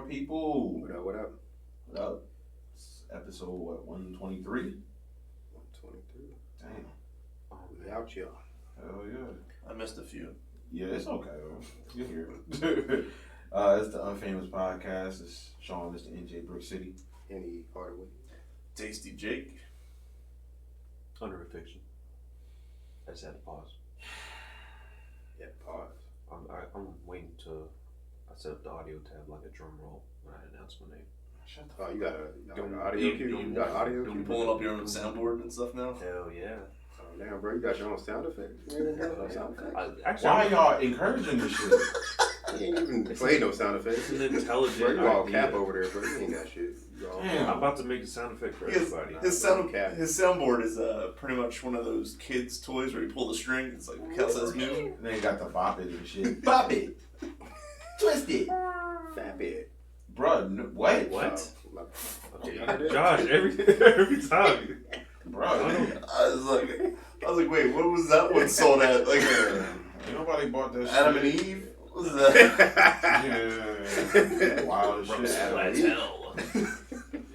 people? What up, what up? What up? It's episode, 123? 123. Damn. Oh, we out, y'all. Hell yeah. I missed a few. Yeah, it's okay. You're here. It's the UNFAMOUS PODKAST. It's Sean, Mr. NJ Brick City. Any Hardaway. Tasty Jake. Under fiction. I just had to pause. Yeah, pause. I'm waiting to. I set up the audio tab like a drum roll when I announce my name. Shut the Oh, you got an Don't- audio cue? You got audio You cue? pulling up your own soundboard and stuff now? Hell yeah! Oh, damn, bro, you got your own sound effects? You ain't got no sound effects? Actually, Why y'all encouraging this shit? You ain't even played no sound effects. It's an intelligent Bro, you all idea. cap over there, bro. You ain't got shit. You all Damn. I'm about to make a sound effect for everybody. His soundboard is pretty much one of those kids' toys where you pull the string. It's like Kel says moving. And they got the bop it and shit. Bop it! Twist it! Fat bit. Bruh, what? What? Okay, Josh, every time. Bruh. I was like, wait, what was that one sold at? Like, Ain't nobody bought that shit. Adam and Eve? What was that? Yeah. Wild as shit. Adam and Eve.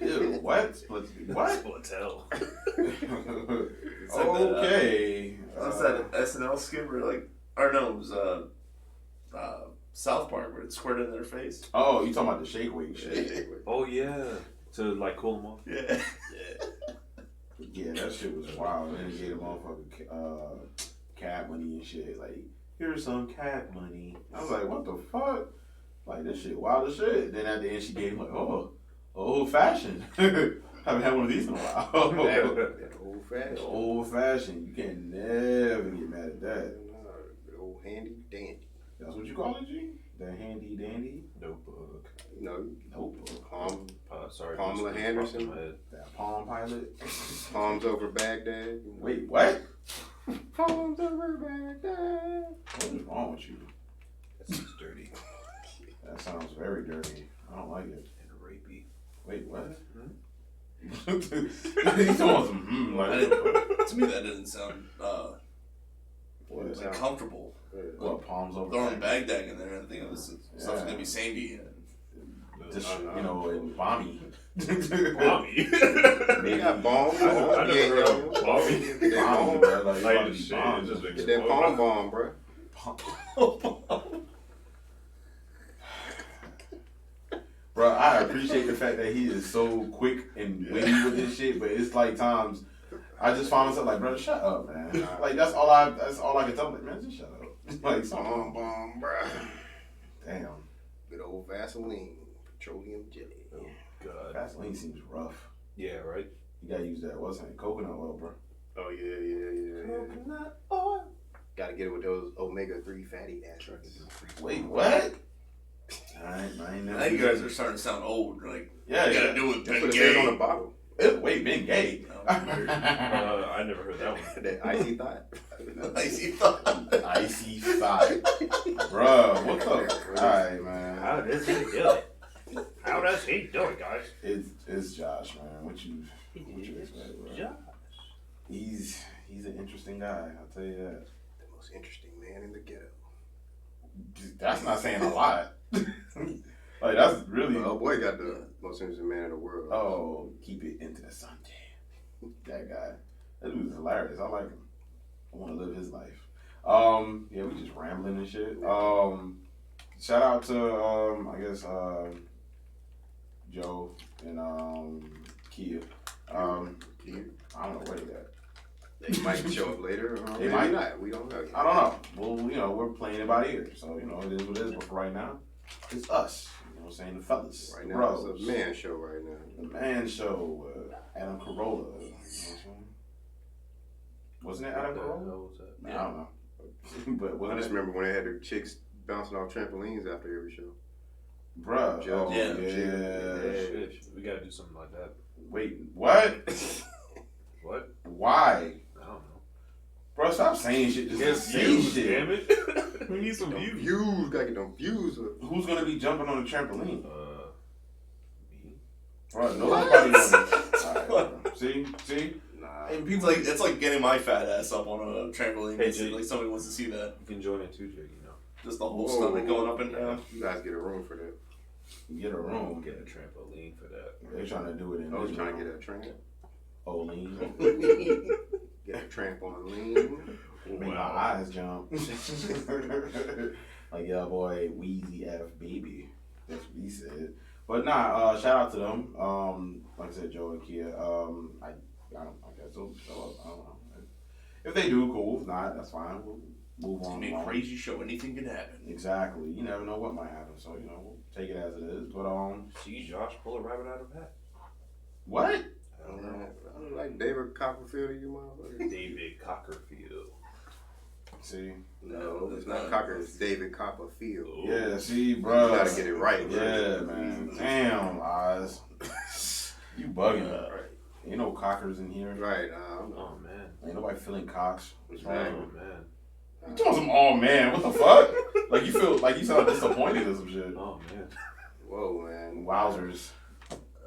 Splatel. Ew, what? What? Splatel. It's like Okay. What's that SNL skit where it was South Park where it squirted in their face? Oh, you talking about the shake weight shit? Oh yeah, to like cool them off. Yeah. Yeah, that shit was wild. And then he gave a motherfucker cat money and shit. Like, here's some cat money. I was like, what the fuck? Like, this shit wild as shit. Then at the end, she gave him old fashioned. Haven't had one of these in a while. Old fashioned. Old fashioned. You can never get mad at that. Old handy dandy. That's what you call it, G? The handy dandy Notebook. You know, notebook. Sorry. Pamela Anderson. That Palm Pilot. Palms over Baghdad. Wait, what? Palms over Baghdad. What is wrong with you? That sounds dirty That sounds very dirty. I don't like it. and rapey. Wait, what? Hmm? He's almost To me, that didn't sound what is comfortable. What, palms over Throwing back? Baghdad in there and thinking this stuff's gonna be sandy. Just, and balmy. Mommy. They got bombs. I never heard of Mommy. Bomb, bro. Like, Like about the to be shit, bombed. just makes Get that palm bomb, bro. Bro, I appreciate the fact that he is so quick and witty with this shit, but it's like times I just find myself like, bro, shut up, man. Like that's all I can tell him, like, man, just shut up. Like Bomb bomb, bro. damn. Good old Vaseline. Petroleum jelly. Oh god. Vaseline seems rough. Yeah, right. You gotta use that, what's it? Coconut oil, bro. Oh, yeah. Coconut oil. Gotta get it with those omega-3 fatty acids. Wait, what? I ain't never. Now you guys are starting to sound old. Like, Yeah, you gotta yeah. do it. That's Ben what it says on the Gay. bottle. Wait, been gay. No, I never heard that one. That icy thought. Icy thought. Icy thigh. Bruh, what the? Alright, man. How does he do it? How does he do it, guys? It's Josh, man. What you expect, bro? Josh. He's an interesting guy, I'll tell you that. The most interesting man in the ghetto. That's not saying a lot. Like that's really Oh boy, got the most interesting man in the world. oh, keep it into the Sunday. That guy. That dude's hilarious. I like him. I want to live his life. Yeah, we just rambling and shit. Shout out to I guess Joe and Kia. I don't know where they at. They might show up later. They Maybe might not. We don't know. I don't know. Well, we're playing it by ear, so it is what it is. But for right now, it's us. You know what I'm saying? The fellas, Right the now, bros. it's a man show right now. The man show. Adam Carolla. You know what I'm saying? Wasn't it Adam What the Carolla? hell was that? I don't know. But I wasn't just it? remember when they had the chicks bouncing off trampolines after every show. Bruh. Judge, Oh, yeah. yeah. Shit, we gotta do something like that. Wait, what? What? Why? I don't know. Bro, stop saying shit. Just Get say views, shit. damn it. We need some Them views. views. Gotta get them views. Who's gonna be jumping on the trampoline? Me. Bro, nobody knows. Alright, bro. See? Nah. And It's like getting my fat ass up on a trampoline. Hey, and see, Jake. like somebody wants to see that. You can join it too, Jake, Just the whole Whoa. stomach going up and down. You guys get a room for that. Get a room. Get a trampoline for that. They're trying to do it in. I was this trying to room. get a tramp. Olean. Get a tramp on the lean. Make my eyes jump. Like, yeah, boy, Wheezy F baby. That's what he said. But nah, shout out to them. Like I said, Joe and Kia. I guess they'll show up. I don't know. If they do, cool. If not, that's fine. We'll move on. It's a crazy show. Anything can happen. Exactly. You never know what might happen. So, you know, we'll take it as it is. But, See Josh pull a rabbit out of a hat. what? I don't know. I don't like David Copperfield, you motherfucker. David Copperfield. See? No, it's not Cocker, it's David Copperfield. Yeah, see, bro. You gotta get it right, bro. Yeah, man. Damn, Oz. You bugging. Right. Ain't no cockers in here. Right, I don't know. Oh man. Ain't nobody feeling cocks. What's Right. wrong? Oh man. You told some, oh man, what the fuck? Like you feel like you sound disappointed or some shit. Oh man. Whoa, man. Wowzers.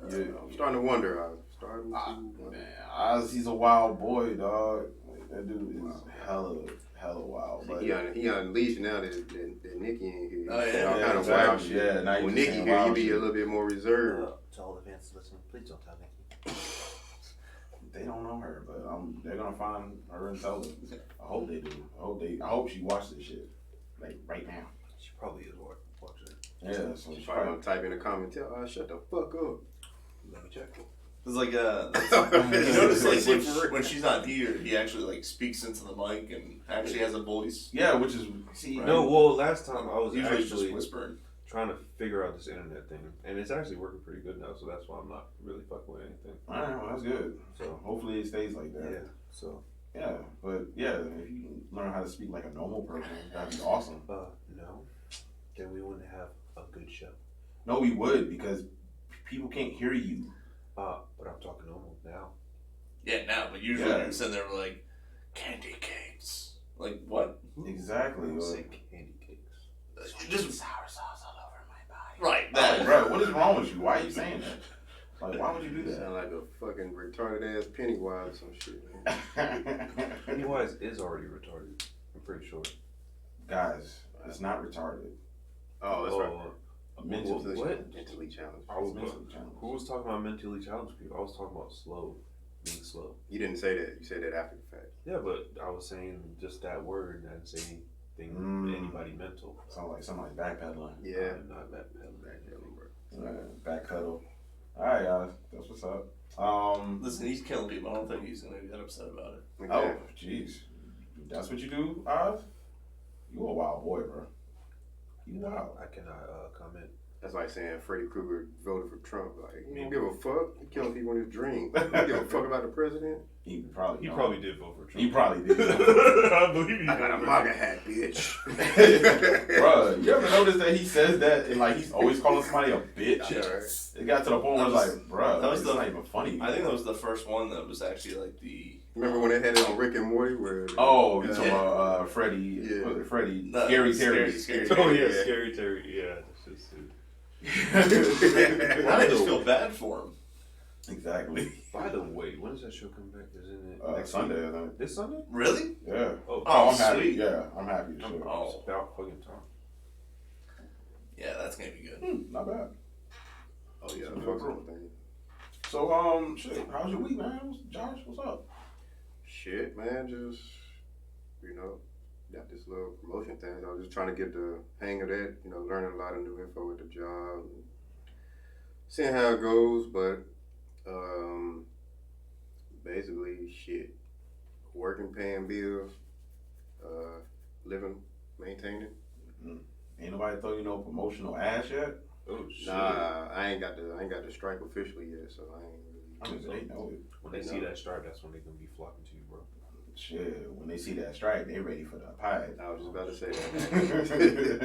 Yeah. I'm starting to wonder. I'm starting to wonder. Man, Oz, he's a wild boy, dog. Like, that dude is hella wild. But He unleashed now that Nikki in here. Oh, yeah. All Yeah, kind of exactly. wild shit. Yeah, now you When just Nikki saying here, wild you be shit. a little bit more reserved. To all the fans listening, please don't tell Nikki. They don't know her, but they're gonna find her and tell them. I hope they do. I hope she watched this shit like right now. She probably is watching it. Yeah, so She's probably gonna type in a comment, tell shut the fuck up. Let me check. It's like you You notice like when she's not here, he actually like speaks into the mic and actually has a voice. Yeah, which is see. Right. No, well, last time I was Usually it's just actually whispering. trying to figure out this internet thing, and it's actually working pretty good now. So that's why I'm not really fucking with anything. All right, well, that's good. So Hopefully it stays like that. yeah. So Yeah, but yeah, if you can learn how to speak like a normal person, that'd be awesome. no, then we wouldn't have a good show. No, we would because people can't hear you. But I'm talking normal now. Yeah, now, but usually Yeah. you're sitting there like candy canes. Like what? Exactly. I say candy cakes. Just sour sauce all over my body. right. Like, That. bro, what is wrong with you? Why are you saying that? Like, why would you do You sound like a fucking retarded ass Pennywise or some shit, man. that? Pennywise is already retarded. I'm pretty sure. Guys, it's not retarded. Oh, that's right. Mentally, What? Mentally challenged. I was, mentally challenged. who was talking about mentally challenged people? I was talking about being slow. You didn't say that. You said that after the fact. Yeah, but I was saying just that word. I didn't say anything anybody mental. Sound like somebody backpedaling. Yeah. I'm not that bad. Backpedal. All right, guys, that's what's up. Listen, he's killing people. I don't think he's gonna be that upset about it. Oh, jeez, that's what you do, Oz? You a wild boy, bro. You wild. I cannot comment. That's like saying Freddy Krueger voted for Trump. Like, he don't give a fuck. He killing people in his dream. He don't give a fuck about the president. He probably did vote for Trump. He probably did. I believe he I got a MAGA hat, bitch. Bro, you ever notice that he says that and like he's always calling somebody a bitch? Yeah, right. It got to the point where it's like, bro, that was it's not even funny. I think that was the first one that was actually like the. Remember when they had it on Rick and Morty? Where Oh, you talking Yeah. about Freddie? Yeah. What, Freddie? No, Scary Terry. Scary Oh yeah, Yeah. Scary Terry. Yeah, that's just I just feel bad for him. Exactly. By the way, when does that show come back? Isn't it Next Sunday, I think. This Sunday? Really? Yeah. Oh, I'm happy. sweet. Yeah, I'm happy. I'm Sure. Oh. it's about fucking time. Yeah, that's gonna be good. Not bad. Oh yeah, So, fuck something. So, shit, how's your week, man? Josh, what's up? Shit, man, just got this little promotion thing. I was just trying to get the hang of that. Learning a lot of new info with the job, and seeing how it goes. But basically, shit, working, paying bills, living, maintaining. Ain't nobody throw you no promotional ass yet? Oh shit! Nah, I ain't got the strike officially yet, so I ain't really. I mean, they know it. When they see that stripe, that's when they're gonna be flocking to you, bro. Shit, when they see that strike, they ready for the pie. I was just about to say that.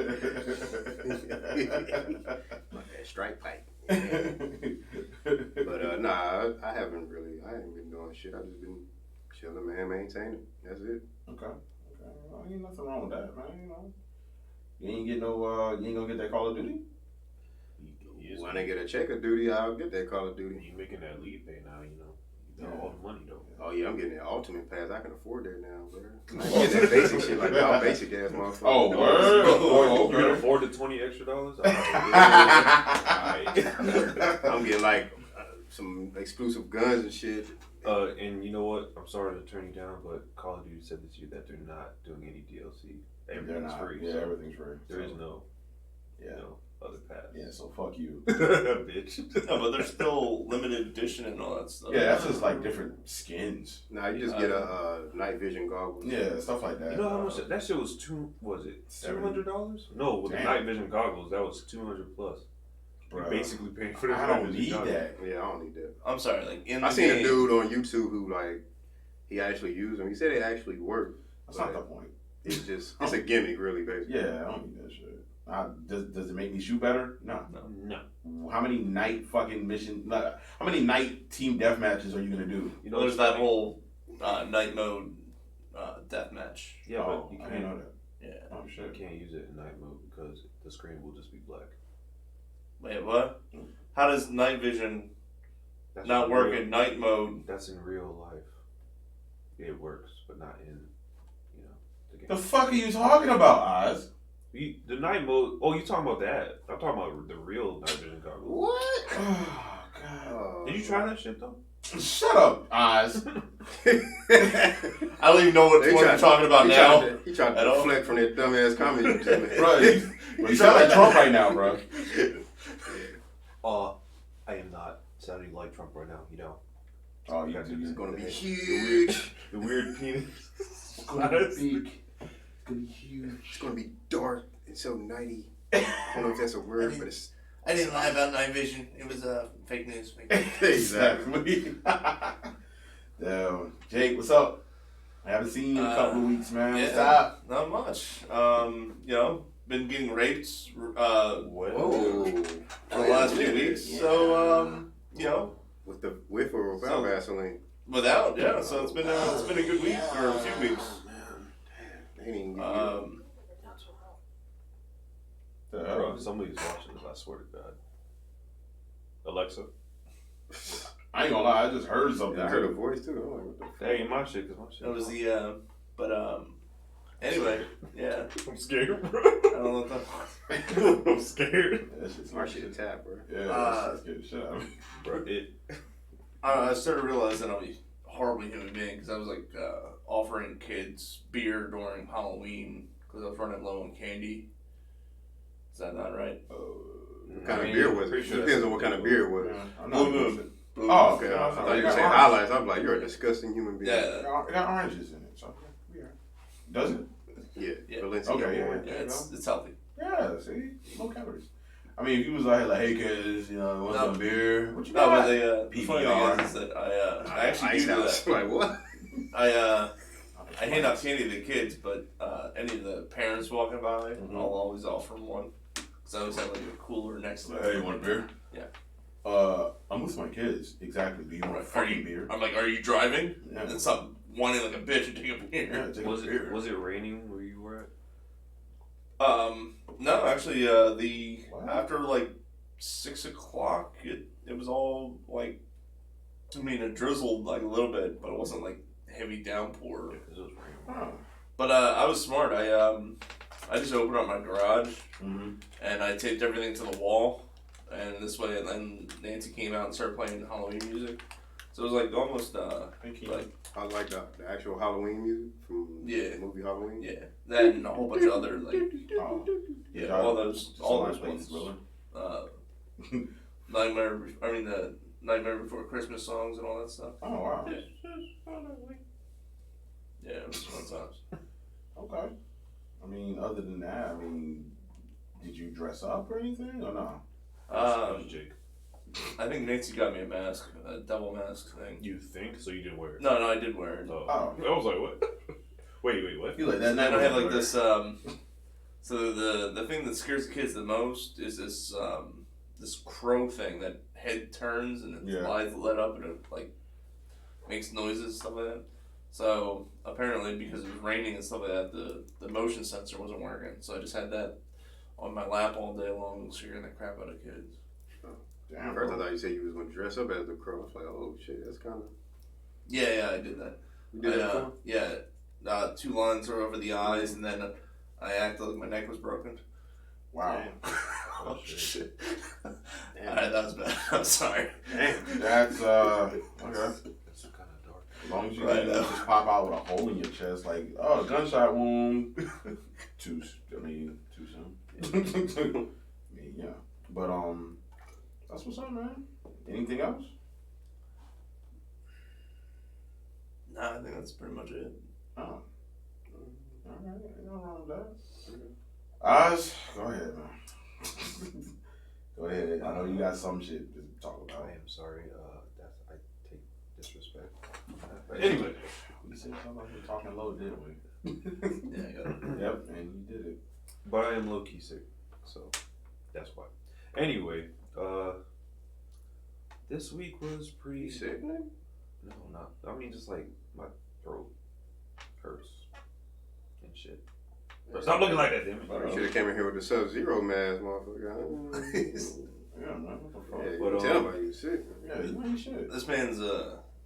That strike pipe. But nah, I ain't been doing shit. I just been chilling, man, maintaining. That's it. Okay. Well, ain't nothing wrong with that, man. You ain't get no. You ain't gonna get that Call of Duty. When I get a check of duty, I'll get that Call of Duty. You making that lead pay now, you got all the money though. Oh yeah, I'm getting that Ultimate Pass. I can afford that now, bro. I ain't getting that basic shit like y'all basic ass motherfuckers. Oh, word? Oh, You can okay. afford the $20 extra? I'm getting like some exclusive guns and shit. And you know what? I'm sorry to turn you down, but Call of Duty said this year that they're not doing any DLC. Everything's free. Yeah, so everything's free. there is no, Yeah. no other path. Yeah, so fuck you. Bitch. No, but there's still limited edition and all that stuff. Yeah, that's just like different skins. Nah, you just get a night vision goggles. Yeah, stuff like that. You know how much that shit was? Was it $200? No, with Damn. the night vision goggles, that was $200 plus. You're Bruh. basically paying for the I night don't vision need goggles. that. Yeah, I don't need that. I'm sorry, like in I the seen game, a dude on YouTube who like he actually used them. He said it actually worked. That's not the point. It's just it's a gimmick, really, basically. Yeah, I don't need that shit. Does it make me shoot better? No. No. How many night fucking mission? How many night team death matches are you gonna do? You know, there's it's that funny. whole night mode death match. Yeah, Oh, but you I didn't know can't. that. Yeah. Oh You shit. can't use it in night mode because the screen will just be black. Wait, what? How does night vision That's not in work real- in night mode? That's in real life. It works, but not in, the game. The fuck are you talking about, Oz? The night mode. Oh, you talking about that? I'm talking about the real night vision goggles. What? Oh god. Did you try that shit though? Shut up, Oz. I don't even know what one you're talking about now. He tried At to all? deflect from that dumbass comment you just made. Bro, you sound like Trump right now, bro. I am not sounding like Trump right now. Oh, you Got to do. be It's gonna be The huge. weird penis. It's gonna be big. It's gonna be huge. It's gonna be dark and so nighty. I don't know if that's a word, but it's I didn't lie about night vision. It was fake news. Fake news. Exactly. Damn. Jake, what's up? I haven't seen you in a couple of weeks, man. What's up? Not much. Been getting raped whoa. for the last few weeks. So With or without Vaseline. without, yeah. So it's been a good week or a few weeks. They ain't even Bro, somebody's watching this. I swear to God. Alexa. I ain't gonna lie, I just heard something. I heard a voice too. I'm like, what the fuck? That ain't my shit, cause my shit. It was the anyway, yeah. I'm scared, bro. I don't know what the I'm scared. That shit's Our shit tap, bro. Yeah, that shit's good shit out of me. Bro, I started realizing I'm a horrible human being because I was like offering kids beer during Halloween because I was running low on candy. Is that not right? What kind of beer was it? Depends on what kind of beer it was. I'm Blue not Moon. good. Blue Oh, Moon. okay. I I thought you were got saying orange. highlights. I'm like, you're a disgusting human being. Yeah. It got oranges in it, so yeah. Does it? Yeah. Yeah. Valencia Okay, yeah. orange. Yeah, it's healthy. Yeah, see? No calories. I mean, if you was like, hey kids, want some beer? What you No, got? but the funny PBR. thing is that I actually do Ice that. House. Like, what? I hand out candy to the kids, but any of the parents walking by, Mhm. I'll always offer them one. Because I always have like a cooler next to me. Hey, you want a beer? Yeah. I'm with my kids. Exactly. Do you want a Are fucking you, beer? I'm like, are you driving? Yeah. And stop whining like a bitch and take a beer. Yeah, take Was a beer. it raining where you were at? No, actually, What? after like 6 o'clock, it was all like, it drizzled like a little bit, but it wasn't like heavy downpour. Because it was raining. Oh. But I was smart. I just opened up my garage Mm-hmm. and I taped everything to the wall, and this way, and then Nancy came out and started playing Halloween music. So it was like almost Thank you. like I like the actual Halloween music from Yeah. the movie Halloween. yeah, that and a whole bunch of other like Oh. yeah, Got all it. those Somebody's ones. thriller. The Nightmare Before Christmas songs and all that stuff. Oh wow. Yeah. Yeah, it was fun times. Okay. I mean, other than that, did you dress up or anything or no? That was Jake. I think Nancy got me a mask, a devil mask thing. You think? So you didn't wear it? No, I did wear it. Oh. Oh. I was like, what? Wait, what? You like that And night? I have like this. So the thing that scares the kids the most is this this crow thing that head turns and its Yeah. eyes lit up and it like makes noises stuff like that. So apparently because it was raining and stuff like that, the motion sensor wasn't working. So I just had that on my lap all day long, scaring the crap out of kids. Damn, At first, I bro. thought you said you was going to dress up as the crow. I was like, oh shit, that's kind of. Yeah, I did that. You did that before? Yeah, 2 lines were over the eyes, and then I acted like my neck was broken. Wow. Oh shit. Damn. Alright, that was bad. I'm sorry. Damn. That's okay. It's kind of dark. As long as you Right didn't now. just pop out with a hole in your chest, like, oh, gunshot wound. Too soon. I mean, yeah. But that's what's up, man. Anything else? Nah, I think that's pretty much it. Oh. All right, ain't nothing wrong with that. Oz, go ahead, man. Go ahead. I know you got some shit to talk about. I am sorry. I take disrespect. But anyway, We said something about you talking low, didn't we? Yeah, I got it. Yep, and you did it. but I am low key sick, so that's why. Anyway, this week was pretty. You sick, man? No, not. I mean, just like my throat hurts and shit. But stop looking like that, damn it. You should have came in here with the Sub-Zero mask, motherfucker. Yeah, man. What the fuck? Yeah, But, you tell him you sick. Yeah, you ain't shit. This man's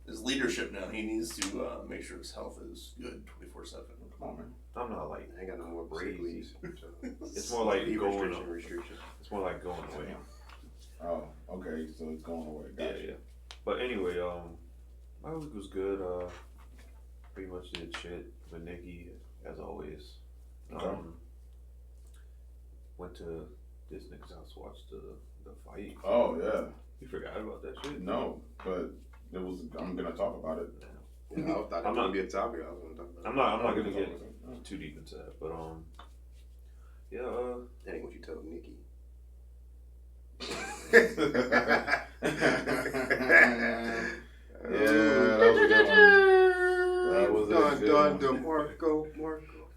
his leadership now. He needs to make sure his health is good 24/7. Come on, man. I'm not like. I ain't got no more Crazy. sick leaves. So. It's more like going. Restriction. It's more like going away. Oh, okay. So it's going away. Yeah, Gotcha. yeah. But anyway, my week was good. Pretty much did shit with Nikki as always. Okay. Went to this nigga's house to watch the fight. Oh yeah. You forgot about that shit? No, but it was. I'm gonna talk about it. Yeah, I thought that was going to be a topic. I was going to talk about. I'm not gonna get too deep into that, but yeah. That ain't what you told Nikki. Yeah, that was a good one. Marco.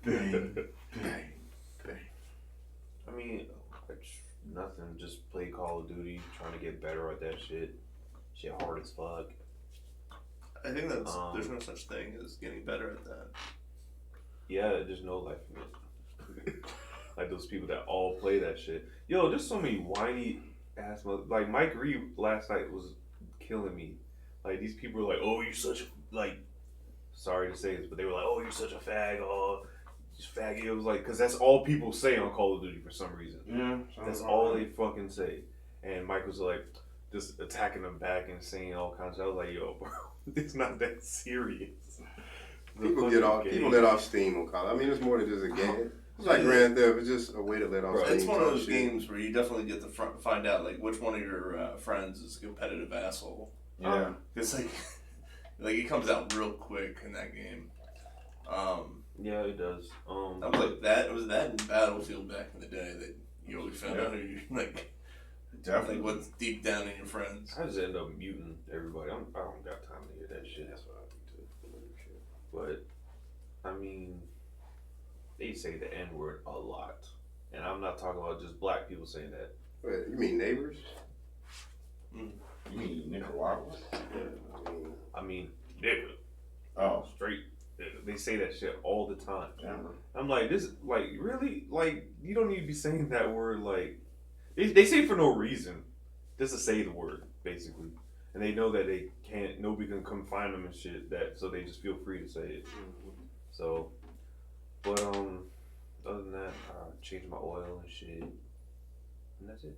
Bang, bang. I mean, nothing. Just play Call of Duty, trying to get better at that shit. Shit hard as fuck. I think that's there's no such thing as getting better at that. Yeah, there's no life in it. Like those people that all play that shit. Yo, there's so many whiny ass like Mike Reed last night was killing me. Like these people were like, "Oh, you're such a sorry to say this, but they were like, "Oh, you're such a fag, oh, just faggy." It was like, cause that's all people say on Call of Duty for some reason. Yeah, That's all they fucking say. And Mike was like, just attacking them back and saying all kinds of. I was like, "Yo, bro, it's not that serious." People let off steam on Call. I mean, it's more than just a game. It's like Grand Theft. It's just a way to let off steam. It's one of those games where you definitely get to find out like which one of your friends is a competitive asshole. Yeah. It's like it comes out real quick in that game. Yeah, it does. I was like that. It was that in Battlefield back in the day that you always found out who you like. Definitely. Like what's deep down in your friends. I just end up muting everybody. I don't got time to hear that shit. That's what I do too. But I mean, they say the N word a lot, and I'm not talking about just black people saying that. Wait, you mean neighbors? You mean Nicaragua? Yeah, I mean, nigga, Oh, straight. Nigga. They say that shit all the time. damn. I'm like, this, like, really, like, you don't need to be saying that word. Like, they say it for no reason, just to say the word, basically, and they know that they can't. Nobody can come find them and shit. So they just feel free to say it. So, but other than that, I changed my oil and shit, and that's it.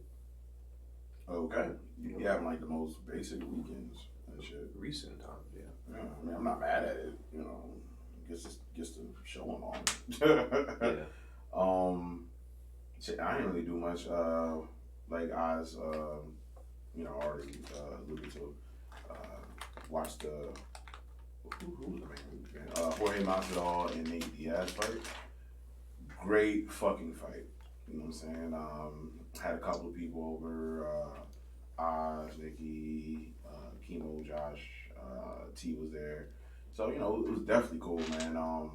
Okay. You be having like the most basic weekends and shit. Recent times, yeah. Yeah, I mean, I'm not mad at it. You know, gets the showing on. Yeah. Shit, I didn't really do much. Like Oz, already alluded to. Watched the who's the main Jorge Masvidal and Nate Diaz fight. Great fucking fight. You know what I'm saying? Had a couple of people over. Oz, Nikki, Chemo, Josh, T was there. So, it was definitely cool, man. A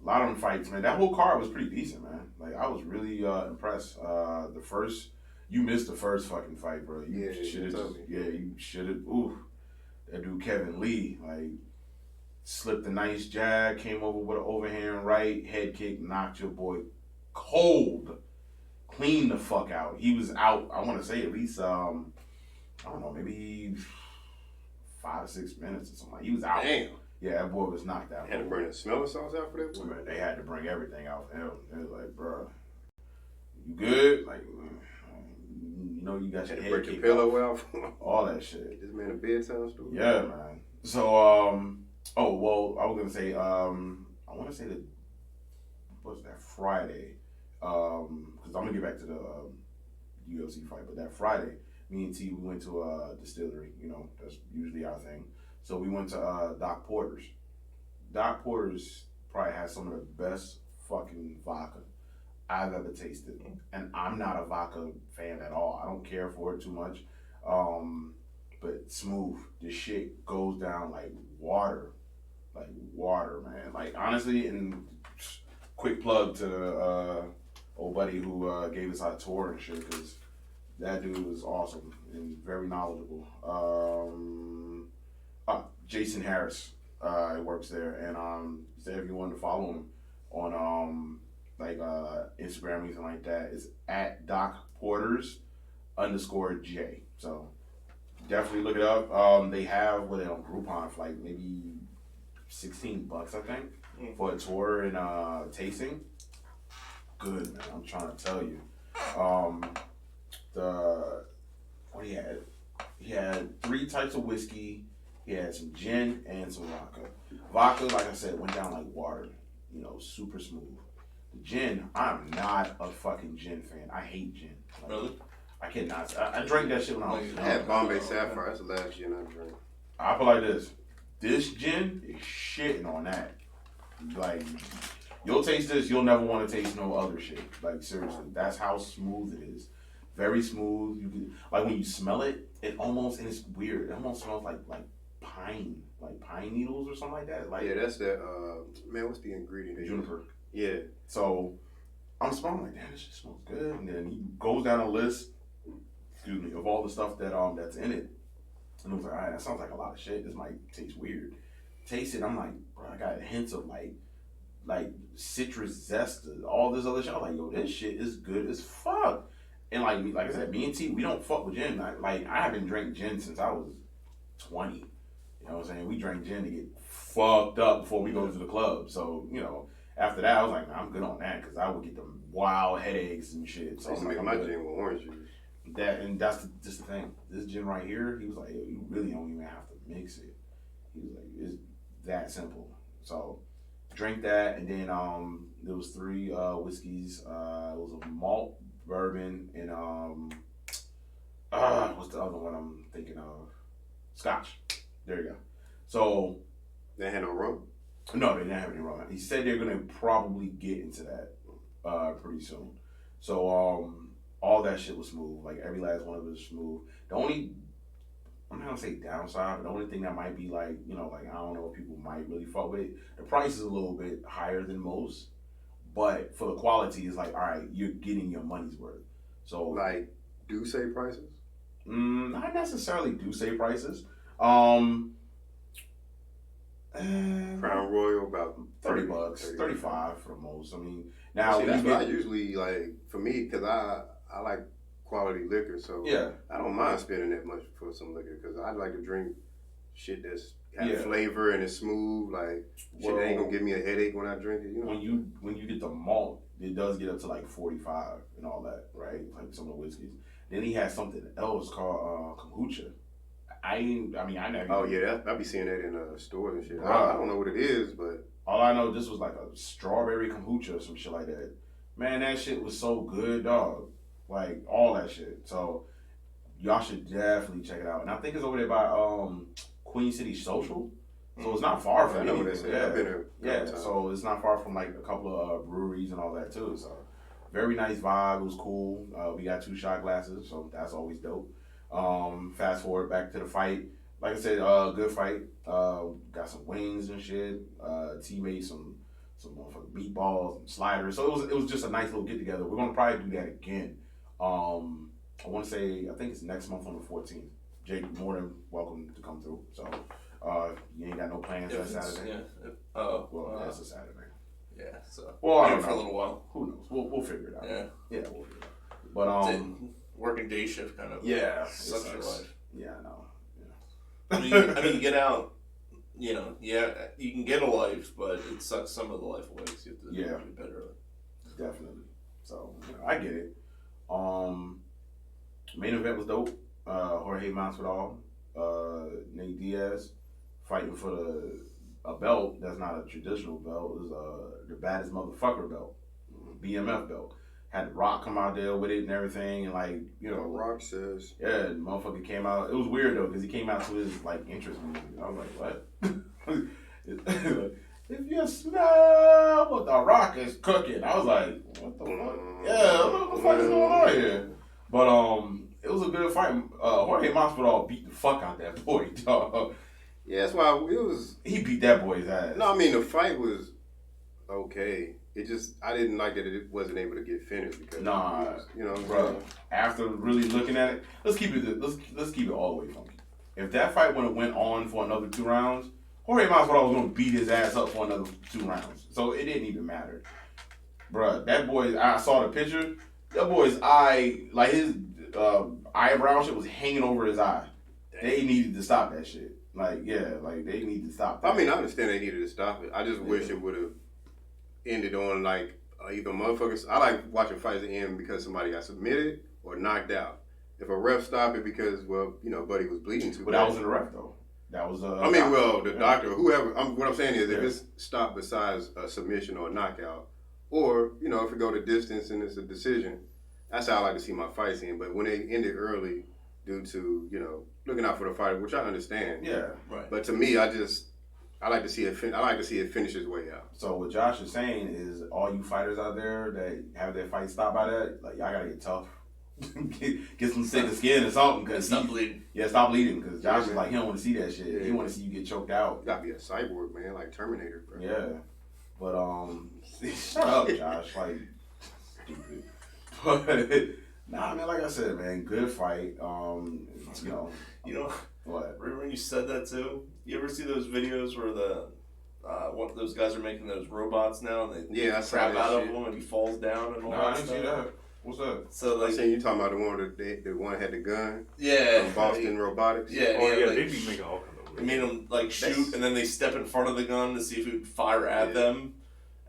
lot of them fights, man. That whole card was pretty decent, man. Like, I was really impressed. You missed the first fucking fight, bro. You should have. Ooh, that dude Kevin Lee, like, slipped a nice jab, came over with an overhand right, head kick, knocked your boy cold. Clean the fuck out. He was out, I want to say at least, I don't know, maybe 5 or 6 minutes or something. He was out. Damn. Yeah, that boy was knocked out. They had to bring the smelling sauce out for that boy? They had to bring everything out for him. It was like, bro, you good? Like, you got your head break your kicked pillow off, out. all that shit. Get this man a bedtime story. Yeah, man. So, oh well, I was gonna say, I want to say that what's that Friday, because I'm gonna get back to the UFC fight, but that Friday, me and T, we went to a distillery. You know, that's usually our thing. So we went to Doc Porter's. Doc Porter's probably has some of the best fucking vodka I've ever tasted, and I'm not a vodka fan at all. I don't care for it too much, but smooth. This shit goes down like water, man. Like honestly, and quick plug to the old buddy who gave us our tour and shit, because that dude was awesome and very knowledgeable. Jason Harris works there, and he said if you wanted to follow him on Instagram or anything like that, it's at Doc Porters _J. So definitely look it up. They have what they on Groupon for like maybe $16, I think, for a tour and tasting. Good, man. I'm trying to tell you. What he had? He had 3 types of whiskey. He had some gin and some vodka. Vodka, like I said, went down like water. You know, super smooth. The gin, I'm not a fucking gin fan. I hate gin. Like, Really? I cannot. I drank that shit when I was young. I had Bombay Sapphire. That's the last gin I drank. I feel like this. This gin is shitting on that. Like, you'll taste this, you'll never want to taste no other shit. Like, seriously. That's how smooth it is. Very smooth. You can, like, when you smell it, it almost, and it's weird, it almost smells like pine needles or something like that. Like, Yeah, that's that, man, what's the ingredient? juniper. Yeah. So, I'm smelling like, damn, this shit smells good. And then he goes down a list, of all the stuff that that's in it. And I was like, all right, that sounds like a lot of shit. This might taste weird. Taste it, I'm like, bro, I got hints of like citrus zest, all this other shit. I was like, yo, this shit is good as fuck. And like I said, me and T, we don't fuck with gin. I haven't drank gin since I was 20. You know what I'm saying? We drank gin to get fucked up before we go to the club. So, you know, after that, I was like, nah, I'm good on that, because I would get them wild headaches and shit. So I used to make my gin with orange juice. That's just the thing. This gin right here, he was like, yo, you really don't even have to mix it. He was like, it's that simple. So drink that, and then there was 3 whiskeys. It was a malt, bourbon, and what's the other one I'm thinking of? Scotch. There you go. So They had no rum? no, they didn't have any rum. He said they're gonna probably get into that pretty soon. So all that shit was smooth. Like every last one of it was smooth. The only, I'm not gonna say downside, but the only thing that might be like, you know, like I don't know if people might really fuck with it. The price is a little bit higher than most, but for the quality, it's like, all right, you're getting your money's worth. So Like, do say prices? not necessarily do say prices. Crown Royal about $30, 30. 35 for the most. I mean, now See, that's you what I get, usually like for me, because I like quality liquor, so yeah. I don't mind spending that much for some liquor, because I like to drink shit that's got Yeah. flavor and it's smooth. Like shit that ain't gonna give me a headache when I drink it. You know, When you get the malt, it does get up to like 45 and all that, right? Like some of the whiskeys. Then he has something else called kombucha. I never. oh yeah, I be seeing that in stores and shit. Right. I don't know what it is, but All I know, this was like a strawberry kombucha or some shit like that. Man, that shit was so good, dog. Like all that shit. So y'all should definitely check it out. And I think it's over there by Queen City Social. So it's not far from I know what anything. they say. I've been there a couple times. So it's not far from like a couple of breweries and all that too. So very nice vibe. It was cool. We got 2 shot glasses, so that's always dope. Fast forward back to the fight. Like I said, good fight. Got some wings and shit. T made some motherfucking meatballs and sliders. So it was just a nice little get together. We're gonna probably do that again. I want to say, I think it's next month on the 14th. Jake, more than welcome to come through. So you ain't got no plans that Saturday. Yeah. Well, that's a Saturday. Yeah. So. Well, I maybe don't for a know. little while. Who knows? We'll figure it out. Yeah. Yeah, we'll figure it out. But working day shift kind of. yeah, sucks your sucks. life. Yeah, I know. I mean, you get out. You know, yeah, you can get a life, but it sucks some of the life away. So you have to do better. Definitely. So I get it. Main event was dope. Jorge Masvidal, Nate Diaz fighting for a belt that's not a traditional belt. It was the baddest motherfucker belt, BMF belt. Had The Rock come out there with it and everything, and like, you know, Rock says. yeah, the motherfucker came out. It was weird though because he came out to his like interest music. I was like, what? If you smell what The Rock is cooking, I was like, what the fuck? Yeah, what the fuck is going on here? But it was a good fight. Jorge Masvidal beat the fuck out that boy, dog. Yeah, that's why it was. He beat that boy's ass. No, I mean the fight was okay. It just I didn't like that it wasn't able to get finished because Nah, it was, you know, bro. After really looking at it, let's keep it all the way funky. If that fight would have went on for another 2 rounds, Jorge Masvidal was gonna beat his ass up for another 2 rounds. So it didn't even matter, bro. That boy, I saw the picture. That boy's eye, like his eyebrow shit was hanging over his eye. They needed to stop that shit. Like, yeah, like they need to stop that. I mean, I understand they needed to stop it. I just wish it would have ended on like either motherfuckers. I like watching fights end because somebody got submitted or knocked out. If a ref stopped it because, well, you know, buddy was bleeding too But bad. that wasn't a ref though. That was I mean, well, the doctor, whoever. What I'm saying is, if Yeah. it's stopped besides a submission or a knockout, or you know, if it go to distance and it's a decision, that's how I like to see my fights end. But when they ended early due to, you know, looking out for the fighter, which I understand. Yeah. Right. But to me, I like to see it. I like to see it finish its way out. So what Josh is saying is, all you fighters out there that have their fight stopped by that, like y'all gotta get tough, get some thicker skin or something. And Cause stop bleeding. Yeah, stop bleeding. Cause Josh Yeah, is like, he don't want to see that shit. Yeah. He want to see you get choked out. You gotta be a cyborg, man, like Terminator, bro. Yeah, but shut up, Josh. Like, stupid. But nah, man. Like I said, man, good fight. You know You know, what? remember when you said that too? You ever see those videos where what those guys are making those robots now and they Yeah, I saw crap that out of shit. him and he falls down and all Nah, I that didn't stuff? see that. What's that? So I like, seen you talking about the one that the one had the gun yeah, from Boston Robotics. Yeah, Oh yeah, like, they be making all kinds of. They made him like shoot, That's- and then they step in front of the gun to see if it would fire at Yeah. them,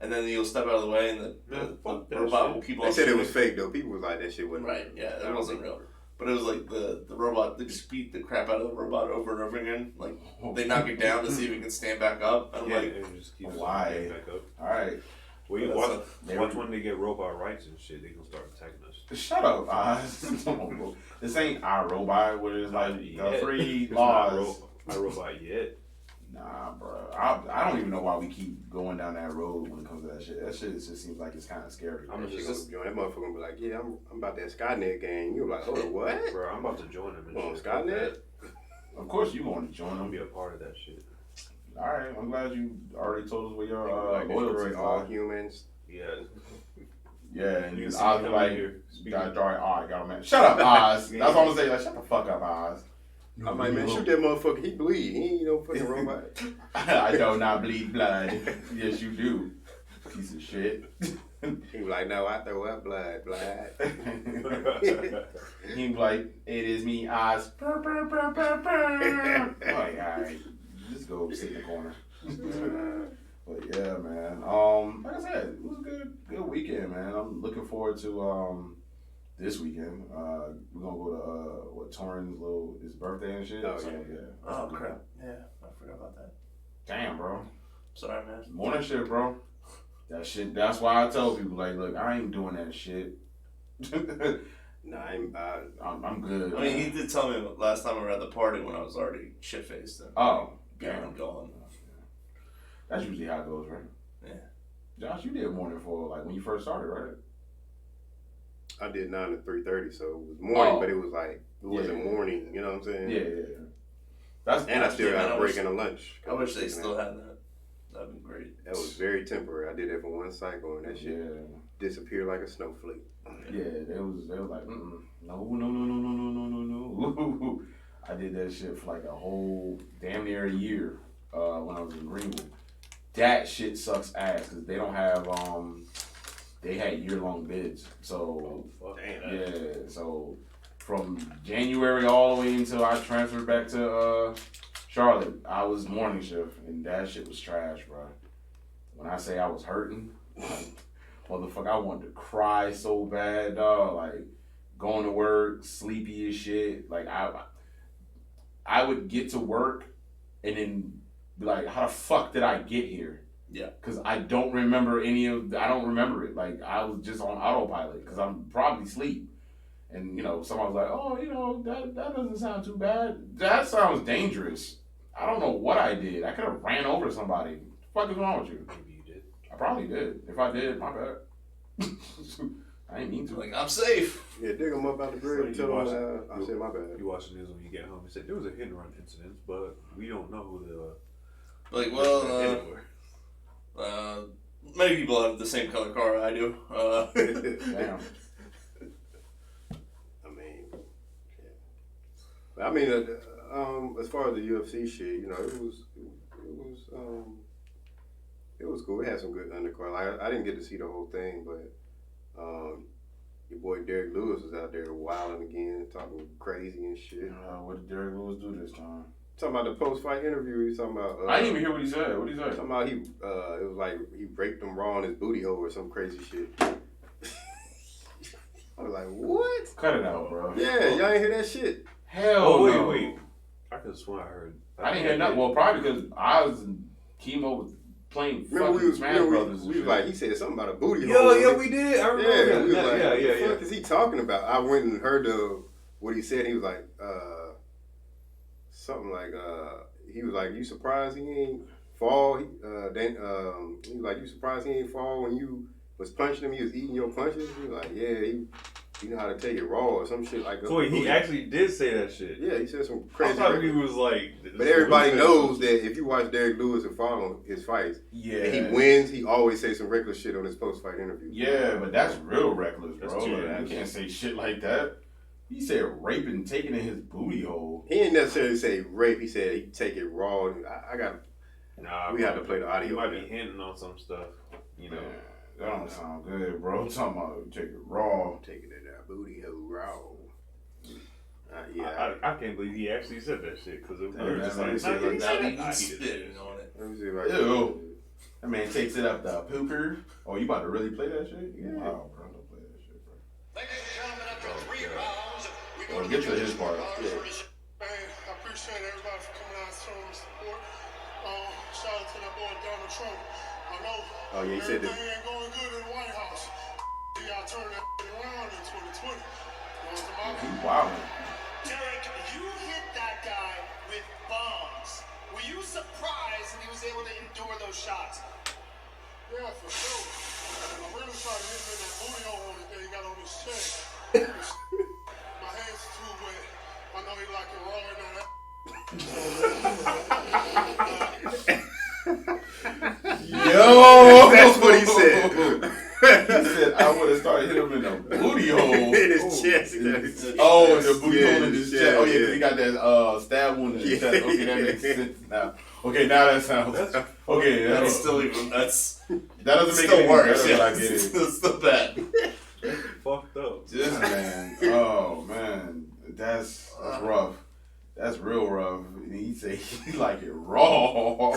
and then he'll step out of the way, and fuck the that robot shit. will keep on They said it shooting. was fake though. People was like that shit wasn't Right? Yeah, I it don't wasn't think- real. But it was like the robot. They just beat the crap out of the robot over and over again. Like they knock it down to see if it can stand back up. And I'm Yeah, like, and it just keeps Why? getting back up. All right, Well, you That's watch when they get robot rights and shit, they gonna start attacking us. shut up, Oz. This ain't iRobot, where it's like Yet. 3 It's not laws. iRobot yet. Nah, bro. I don't even know why we keep going down that road when it comes to that shit. That shit just seems like it's kind of scary. I'm That shit just- gonna join. That motherfucker gonna be like, yeah, I'm about that Skynet gang. You like, hold on, what? Bro, I'm about to join them and Come on, shit. Skynet? Of course, you want to join I'm gonna them. be a part of that shit. All right, I'm glad you already told us where your Like loyalties destroy all are. humans. Yeah. Yeah, and You you can see Oz me be coming like, here speaking. got got man. Shut up, Oz. That's all I'm gonna say. Like, shut the fuck up, Oz. I'm like, man, shoot that motherfucker. He bleed. He ain't no fucking robot. I do not bleed blood. Yes, you do. Piece of shit. He was like, no, I throw up blood. He be like, it is me, Oz. Like, all right, just go sit in the corner. But yeah, man. Like I said, it was a good weekend, man. I'm looking forward to this weekend. We're gonna go to Torrin's his birthday and shit. Oh, so, yeah. yeah. oh crap, yeah, I forgot about that. Damn, bro. Sorry, man. Morning shit, bro. That shit. That's why I tell people, like, look, I ain't doing that shit. Nah, I'm good. I mean, he did tell me last time we were at the party when I was already shit faced and Oh, being damn. gone. That's usually how it goes, right? Yeah. Josh, you did morning for like when you first started, right? I did 9 to 3:30, so it was morning, Oh. but it was like it wasn't Yeah. morning. You know what I'm saying? Yeah. That's And I still Yeah, got I a break wish- and a lunch. I wish they still had that. That'd be great. That was very temporary. I did that for one cycle, and that shit Yeah. disappeared like a snowflake. Yeah, they was like, no. I did that shit for like a whole damn near a year when I was in Greenwood. That shit sucks ass because they don't have they had year-long bids. So Damn. yeah, so from January all the way until I transferred back to Charlotte, I was morning shift and that shit was trash, bro. When I say I was hurting, motherfucker, I wanted to cry so bad, dog. Like going to work, sleepy as shit. Like I would get to work and then be like, how the fuck did I get here? Yeah. Because I don't remember I don't remember it. Like, I was just on autopilot because I'm probably asleep. And, you know, someone was like, oh, you know, that doesn't sound too bad. That sounds dangerous. I don't know what I did. I could have ran over somebody. What the fuck is wrong with you? Maybe you did. I probably did. If I did, my bad. I ain't mean to. Like, I'm safe. Yeah, dig him up out the grave and tell him I said my bad. You watch the news when you get home. He said there was a hit and run incident, but we don't know who the. Like, well, many people have the same color car I do. Damn. I mean, as far as the UFC shit, you know, it was cool. It had some good undercard. Like, I didn't get to see the whole thing, but your boy Derek Lewis was out there wilding again, talking crazy and shit. What did Derek Lewis do this time? Talking about the post-fight interview. He's talking about. I didn't even hear what he said. What did he say? Talking about it was like he raped him raw in his booty hole or some crazy shit. I was like, what? Cut it out, bro. Yeah, y'all ain't hear that shit. Hell no. Wait. I could have sworn I heard. I didn't hear nothing. Well, probably because I was in chemo with playing fucking Smash Brothers. We was like, he said something about a booty hole. Yeah, we did. I remember yeah, that. We was like, yeah. What the fuck is he talking about? I went and heard what he said. He was like, something like, he was like, you surprised he ain't fall? He was like, you surprised he ain't fall when you was punching him? He was eating your punches? He was like, yeah, he know how to take it raw or some shit like that. So wait, he actually did say that shit. Yeah, he said some I crazy. thought he was like. But everybody knows that if you watch Derek Lewis and follow his fights, and he wins, he always says some reckless shit on his post-fight interview. Yeah, but that's real reckless, bro. That's too Like, you can't say shit like that. He said rape and taking in his booty hole. He didn't necessarily say rape. He said he take it raw. We have to play the audio. He might be hinting on some stuff, you know. Yeah, that don't sound good, bro. I'm talking about take it raw. Taking it that booty hole raw. I can't believe he actually said that shit because it was just man, like, said nah, like he Now said he that. can Nah, spit on it. Let me see if I can. Ew. That man takes it up the pooper. Oh, you about to really play that shit? Yeah. Wow, bro. Don't play that shit, bro. Ladies and gentlemen, after 3 rounds, we go Well, to get the to his part. Yeah. Hey, I appreciate everybody for coming out and showing me support. Shout out to that boy Donald Trump. I know Oh, yeah, he said everything that. ain't going good in the White House. Y'all turn that around in 2020. He wildin'. Derek, you hit that guy with bombs. Were you surprised that he was able to endure those shots? Yeah, for sure. I really tried to hit him in that booty hole that he got on his chest. My hands too wet. I know he like it raw in that. Yo! That's what he said. He said I would have started hitting him in the booty hole. In his chest. Oh, the booty hole in his Yeah, chest. Oh, yeah, yeah. because he got that stab wound in his chest. Okay, that makes sense now. Okay, now that sounds... Okay, That's still even. That's that doesn't make still it worse. better, but I Yeah, get it. it's still bad. Fucked up. This man, oh man, that's rough. That's real rough. And he say he like it raw.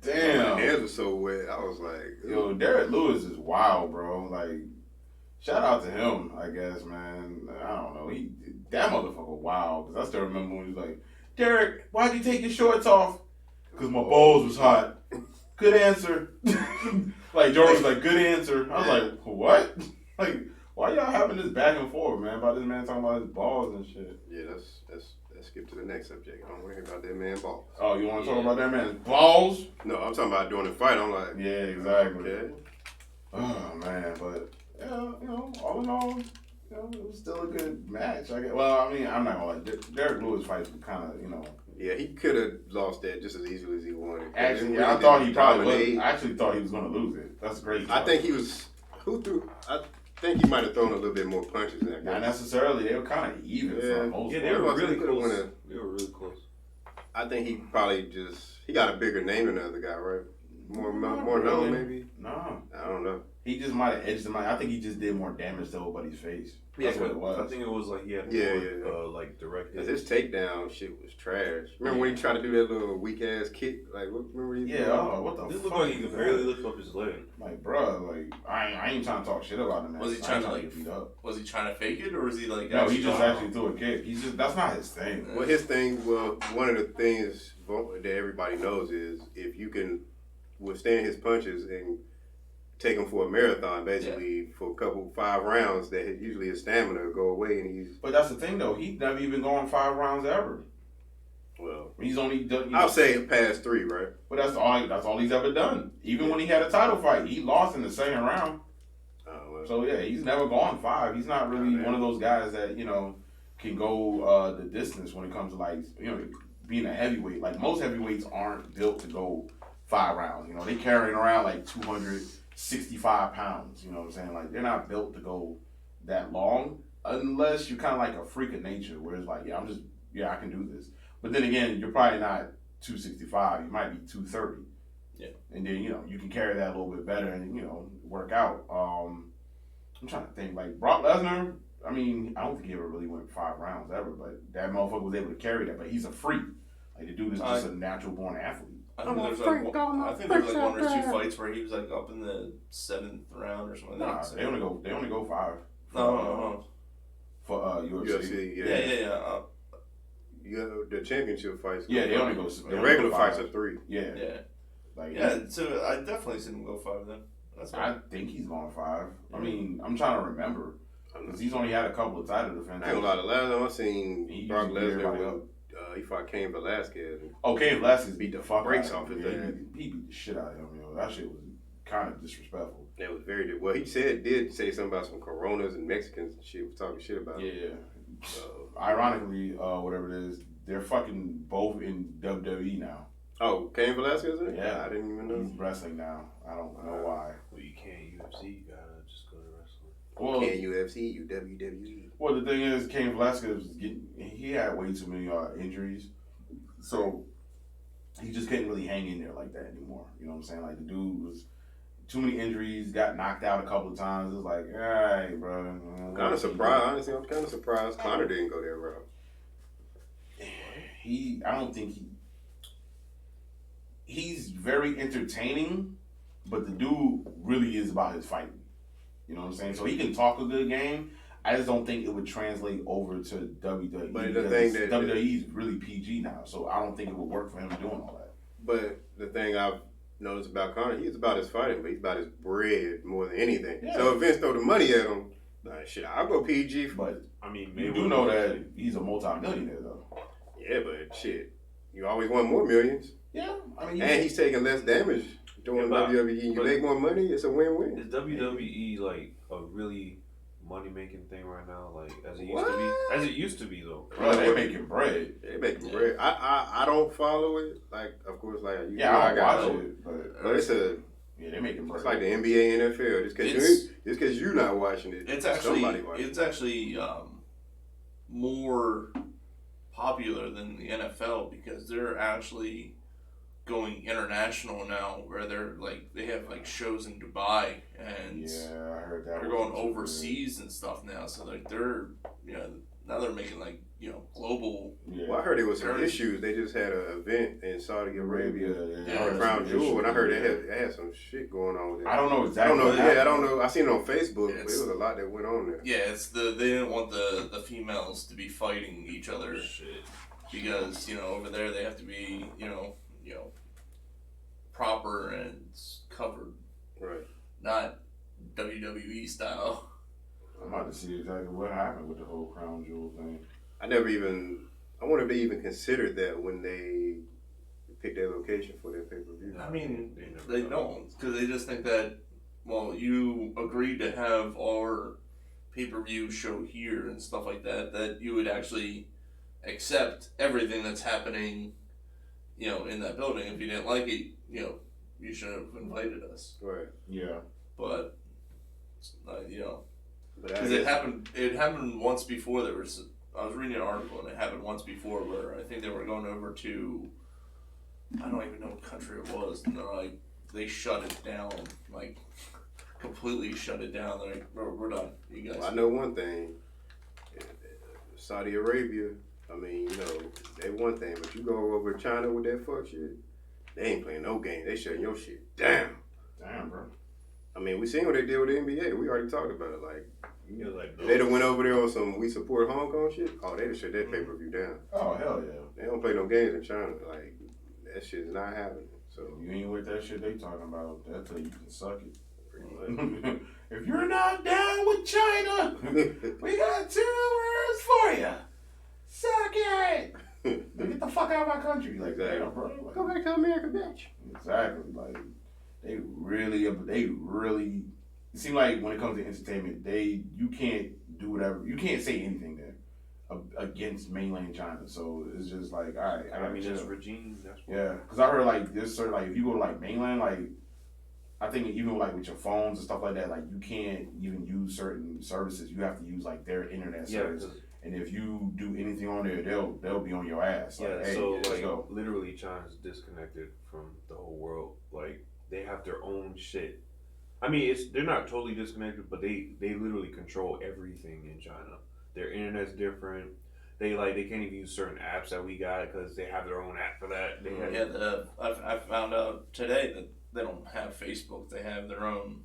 Damn. My hands were so wet. I was like, Yo, Derek Lewis is wild, bro. Like, shout out to him, I guess, man. I don't know. That motherfucker wild. Because I still remember when he was like, Derek, why'd you take your shorts off? Because my balls was hot. Good answer. Like, Jordan was like, good answer. I was like, what? Like, why y'all having this back and forth, man, about this man talking about his balls and shit? yeah, let's skip to the next subject. I don't want to hear about that man balls. Oh, you want to talk about that man's balls? No, I'm talking about during the fight. I'm like, Yeah, exactly. okay. Oh, man, but, yeah, you know, all in all, you know, it was still a good match. I guess. Well, I mean, I'm not going to lie. Derek Lewis fights were kind of, you know. Yeah, he could have lost that just as easily as he wanted. Actually, Really I thought he didn't probably dominate. was. I actually thought he was going to lose it. That's great. I think he was. I think he might have thrown a little bit more punches than that. Not necessarily. They were kind of even for the most Yeah, part. they were Watch, really they could've close. won They were really close. I think he probably he got a bigger name than the other guy, right? More Not known really. maybe. No. I don't know. He just might have edged him. I think he just did more damage to nobody's face. That's what it was. I think it was like he had more, like direct. Cause his takedown shit was trash. Remember when he tried to do that little weak ass kick? Like, remember he? What the fuck? This looked like he could barely lift up his leg. Like, bro, like I ain't trying to talk shit about him, man. Was he trying to get beat up? Was he trying to fake it, or was he like? No, he just actually threw a kick. That's not his thing. Well, his thing. Well, one of the things that everybody knows is if you can withstand his punches and take him for a marathon, basically for 5 rounds, that usually his stamina will go away, and he's. But that's the thing, though. He's never even gone 5 rounds ever. Well, he's only done. I'll say past 3, right? But that's all he's ever done. Even when he had a title fight, he lost in the second round. So yeah, he's never gone 5. He's not really one of those guys that can go the distance when it comes to like being a heavyweight. Like most heavyweights aren't built to go 5 rounds. They carrying around like 265 pounds. You know what I'm saying? Like they're not built to go that long unless you're kind of like a freak of nature, where it's like I can do this. But then again, you're probably not 265. You might be 230. Yeah. And then you can carry that a little bit better and work out. I'm trying to think, like Brock Lesnar. I mean, I don't think he ever really went 5 rounds ever, but that motherfucker was able to carry that. But he's a freak. Like the dude is just a natural born athlete. I think there's like 1 or 2 fights where he was like up in the 7th round or something. Nah, they only go 5. No. For UFC. Yeah. The championship fights. Yeah, they only go. The regular fights are 3. Yeah. Yeah. So I definitely seen him go 5 then. I think he's going 5. I mean, I'm trying to remember because he's only had a couple of title defenses. I ain't gonna lie. The last time I seen Brock Lesnar, he fought Cain Velasquez. Cain Velasquez beat the fuck breaks off his ass. He beat the shit out of him. That shit was kind of disrespectful. That was very. Well, he did say something about some Coronas and Mexicans and shit. Was talking shit about. Yeah. Ironically, whatever it is, they're fucking both in WWE now. Oh, Cain Velasquez? Yeah, I didn't even know. He's wrestling now. I don't know why. Well, you can't UFC. You gotta just go to wrestling. Well, you can't UFC. You WWE. Well, the thing is, Cain Velasquez he had way too many injuries, so he just couldn't really hang in there like that anymore. You know what I'm saying? Like the dude was too many injuries, got knocked out a couple of times. It was like, all right, bro. Kind of surprised. Honestly, I'm kind of surprised Conor didn't go that route. I don't think he's very entertaining, but the dude really is about his fighting. You know what I'm saying? So he can talk a good game. I just don't think it would translate over to WWE. But the thing that WWE is really PG now, so I don't think it would work for him doing all that. But the thing I've noticed about Conor, he's about his fighting, but he's about his bread more than anything. Yeah. So if Vince throw the money at him, shit, I'll go PG. But I mean, you do know that he's a multi-millionaire, though. Yeah, but shit, you always want more millions. Yeah, I mean, and he's taking less damage doing WWE. You make more money, it's a win-win. Is WWE like a really money-making thing right now? Like as it used to be? As it used to be though. Bro, they making bread. They making bread. I don't follow it. Like of course, like you. Yeah, I watch it, but it's a. Yeah, they making bread. It's like the NBA, NFL. Just because you're not watching it, it's actually more popular than the NFL because they're actually going international now, where they have shows in Dubai and I heard that they're going overseas and stuff now. So they're now they're making global. Yeah. Well, I heard there was some issues. They just had an event in Saudi Arabia, Crown Jewel, and I heard they had some shit going on with it. I don't know exactly. I don't know. I seen it on Facebook, but it was a lot that went on there. Yeah, they didn't want the females to be fighting each other because over there they have to be proper and covered, right? Not WWE style. I'm about to see exactly what happened with the whole Crown Jewel thing. I wonder if they even considered that when they picked their location for their pay-per-view. I mean, they don't, because they just think that, well, you agreed to have our pay-per-view show here and stuff like that, that you would actually accept everything that's happening, in that building. If you didn't like it, you should have invited us. Right. Yeah. But, because it happened once before. I was reading an article and it happened once before where I think they were going over to, I don't even know what country it was, and they shut it down completely shut it down. They're like, we're done. You guys. Well, I know one thing. Saudi Arabia, I mean, you know, they one thing, but you go over to China with that fuck shit, they ain't playing no game. They shutting your shit down. Damn, bro. I mean, we seen what they did with the NBA. We already talked about it. Like, Like, they done went over there on some we support Hong Kong shit. Oh, they just shut that pay-per-view down. Oh, hell yeah. They don't play no games in China. Like, that shit is not happening. So, You ain't with that shit they talking about. They'll tell you can suck it. pretty much. If you're not down with China, we got 2 words for you. Suck it. Get the fuck out of my country. Like, Exactly. damn, bro. Like, Go back to America, bitch. exactly. Like, they really, it seem like when it comes to entertainment, you can't do whatever. You can't say anything there against mainland China. So it's just like, all right. I mean, chill. it's regime. That's what. Yeah, because I heard like this certain, like if you go to like mainland, like I think even like with your phones and stuff like that, like you can't even use certain services. You have to use like their internet Yeah, service. And if you do anything on there, they'll be on your ass. Like, yeah. hey, So let's like, go. literally, China's disconnected from the whole world. Like, they have their own shit. I mean, they're not totally disconnected, but they literally control everything in China. Their internet's different. They can't even use certain apps that we got because they have their own app for that. They have, I found out today that they don't have Facebook. They have their own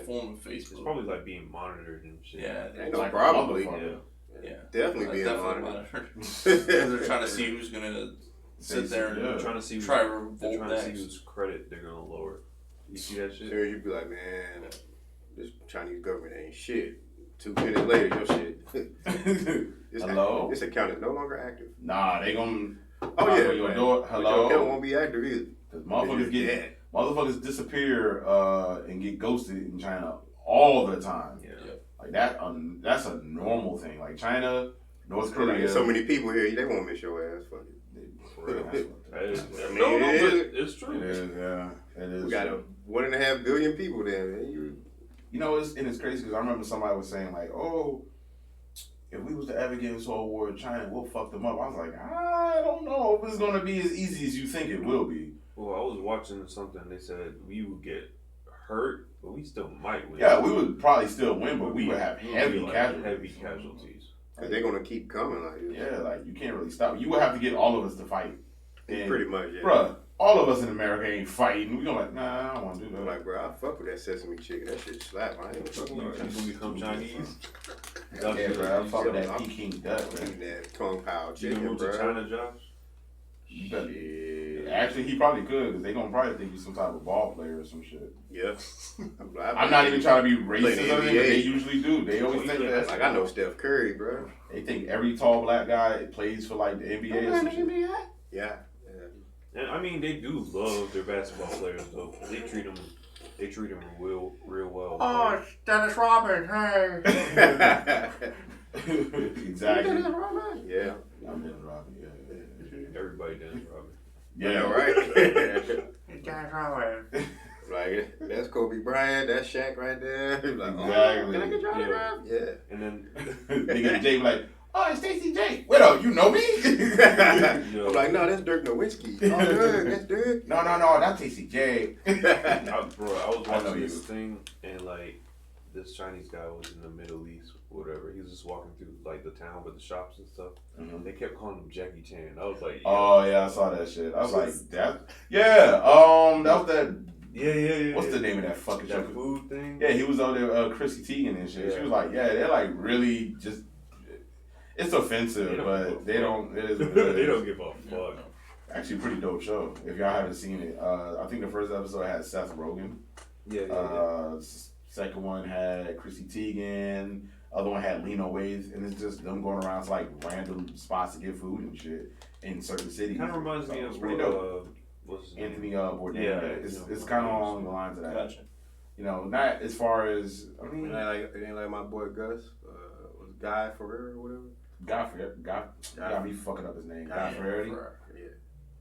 form of Facebook. It's probably like being monitored and shit. Yeah, Ain't it's no like probably. Yeah, Definitely being definitely monitored. They're trying to see who's gonna sit there and They're trying to see. try to They're revolt trying to see next. whose credit they're gonna lower. You see that shit? Sure, you'd be like, man, this Chinese government ain't shit. 2 minutes later, your shit. This Hello? This account is no longer active. Nah, they gonna. Oh yeah, your man. door. But your account Hello. won't be active either. Because It's motherfuckers disappear and get ghosted in China all the time. Yeah. Like that. That's a normal thing. Like China, North Korea. There's so many people here, they won't miss your ass. Fuck it. For real, that's what That is, I mean, no, it but is. it's true. it is. Yeah, it is. We got 1.5 billion people there, man. You know, it's crazy because I remember somebody was saying like, "Oh, if we was to ever get into a war with China, we'll fuck them up." I was like, I don't know if it's gonna be as easy as you think it will be. Well, I was watching something. They said we would get hurt, but we still might win. Yeah, we would probably still win, but we would have We would heavy be, like, casualties. Heavy casualties. Cause they're gonna keep coming like this. Yeah, like you can't really stop. You would have to get all of us to fight. And, Pretty much, yeah. bruh, all of us in America ain't fighting. We gonna like, nah, I don't want to do I'm that. like, bro, I fuck with that sesame chicken. That shit slap. I ain't fucking with that. People become Chinese. Yeah, bro, I fuck with that I'm- Peking duck, I'm man. eating that Kung Pao You chicken, can move to bro. China, Josh? You better- Shit. Actually, he probably could, because they gonna probably think he's some type of ball player or some shit. Yeah. I'm not even trying to be Play racist the or anything, but NBA. they usually do. They always think that. Like, I know Steph Curry, bro. They think every tall black guy plays for like the NBA or some shit. Yeah. And I mean, they do love their basketball players, though. They treat them real well. Oh, it's Dennis Rodman, hey. Exactly. Yeah. I'm Dennis Rodman, yeah. Everybody does, Robert. Yeah, right? It's Dennis Rodman. Like, that's Kobe Bryant, that's Shaq right there. Like, Exactly. Oh, can I get your Yeah. autograph? Yeah. And then, Nigga Jay be like, oh, it's Stacey J. Wait up, you know me? I'm like, no, that's Dirk Nowitzki. Oh, Dirk, that's Dirk. No, that's Stacey J. I was I know watching you. this thing, and like, this Chinese guy was in the Middle East, whatever. He was just walking through like the town with the shops and stuff. Mhm. They kept calling him Jackie Chan. I was like, Oh yeah, I saw that shit. I was like, that. Yeah, that was that. yeah. What's the name of that fucking show? That food thing? Yeah, he was over there, Chrissy Teigen and shit. She Yeah. was like, yeah, they're like really just. It's offensive, They don't but give a they fuck. don't. It is what it is. They don't give a fuck. Actually, pretty dope show. If y'all haven't seen it, I think the first episode had Seth Rogen. Yeah. Second one had Chrissy Teigen. Other one had Lena Waithe, and it's just them going around to like random spots to get food and shit in certain cities. Kind of reminds So me it's of pretty dope. what's his name? Anthony Bourdain. Yeah, It's kind of along the lines of that. Gotcha. You know, not as far as I mean, It ain't like my boy Gus, was Guy Ferrer or whatever. Guy got me fucking up his name. Guy Fieri. Yeah.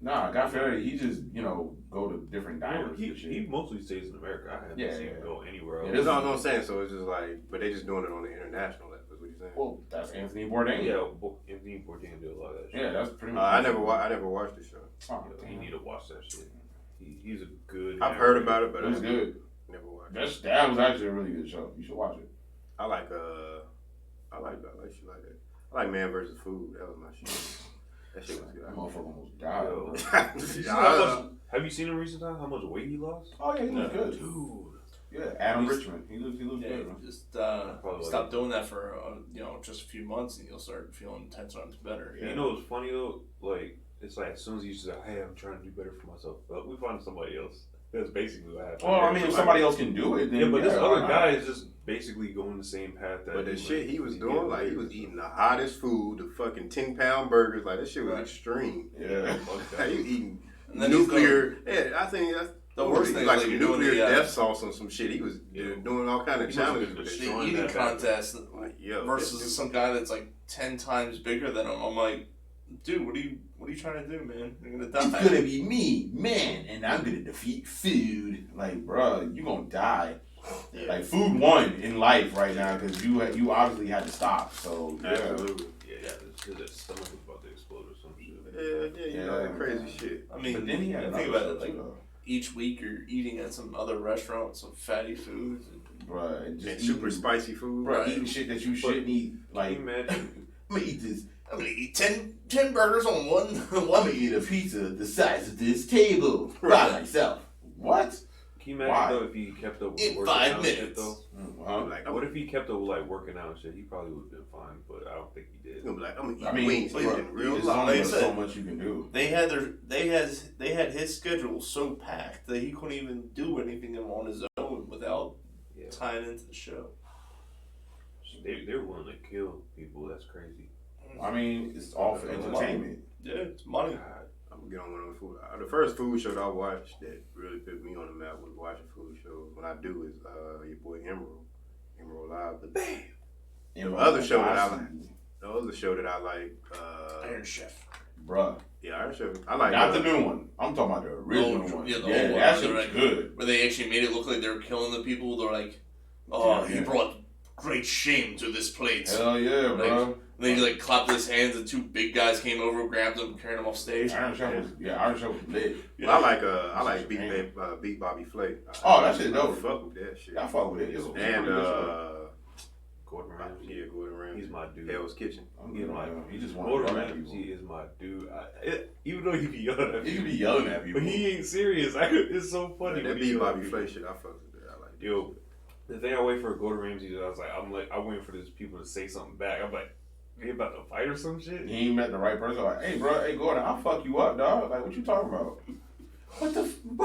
Nah, Guy Fieri. He just go to different No, diners. and shit. he mostly stays in America. I haven't Yeah, seen yeah. him go anywhere else. Yeah, That's all I'm saying. So it's just like, but they just doing it on the international level. Is what you're saying? Well, that's Anthony Bourdain. Yeah, Anthony Bourdain did a lot of that shit. Yeah, that's pretty much. I never watched the show. Oh, You need to watch that shit. He's a good. I've heard about it, but It was good. Never watched. That was actually a really good show. You should watch it. I like shit like that. I like Man vs. Food. That was my shit. That shit was good. That motherfucker almost died. Have you seen him recent time? How much weight he lost? Oh yeah, he looks good. Dude. Yeah, Adam Richmond. He looks good. Man. Just stop doing that for just a few months, and you'll start feeling 10 times better. Yeah. You know what's funny though? Like it's like as soon as you say, "Hey, I'm trying to do better for myself," but we find somebody else. That's basically what happened. Well, I mean, if somebody else can do it, then yeah. But this other guy is just basically going the same path. That but the shit he was doing, like he was eating the hottest food, the fucking 10-pound burgers, like that shit was extreme. Yeah, like, he was eating nuclear. Yeah, I think that's. The worst thing like is some nuclear death sauce on some shit. He was doing all kind of challenges with the it. eating contest versus some guy that's like 10 times bigger than him. I'm like, dude, what are you trying to do, man? You're gonna die. It's gonna be me, man, and I'm gonna defeat food. Like, bro, you gonna die. Yeah. Like, food won in life right now because you obviously had to stop. So absolutely, his stomach was about to explode or some shit. Yeah, you know that crazy shit. I mean, but then he had think about it, like each week you're eating at some other restaurant with some fatty foods, and just super spicy food, right? Eating shit that you shouldn't eat. Like, imagine. I'm gonna eat this. I'm gonna eat 10 burgers on one. I'm gonna eat a pizza the size of this table by myself. What? Can you imagine though if he kept up with in working 5 out minutes? shit, though? Like, what if he kept up with like working out and shit? He probably would have been fine, but I don't think he did. He's gonna be like, I'm gonna eat wings. There's only so much you can do. They had his schedule so packed that he couldn't even do anything on his own without tying into the show. They're willing to kill people. That's crazy. I mean, it's all for entertainment. Yeah, it's money. God, I'm gonna get on one of those food. The first food show that I watched that really put me on the map was watching food shows. When I do is your boy Emerald Live. But bam. The other show that I like. Iron Chef. Bruh. Yeah, Iron Chef. I like not the new one. I'm talking about the original one. Yeah, that shit was good. Where they actually made it look like they were killing the people. They're like, he brought great shame to this plate. Hell yeah, bro. And then he like clapped his hands and 2 big guys came over, grabbed him, carried him off stage. Iron Chef was lit. Yeah. I like Beat Bobby Flay. That shit dope. I fuck with that shit. I fuck with it. And Gordon Ramsay. Yeah, Gordon Ramsay. He's my dude. Hell's Kitchen. He just Gordon Ramsay is my dude. Even though he be yelling at people. He can be yelling at people. But he ain't serious. It's so funny. That Beat Bobby Flay shit, I fuck with that. I like that. Yo, the thing I wait for Gordon Ramsay, I'm waiting for these people to say something back. I'm like, he about to fight or some shit? He ain't met the right person. Like, hey, Gordon, I'll fuck you up, dog. Like, what you talking about? What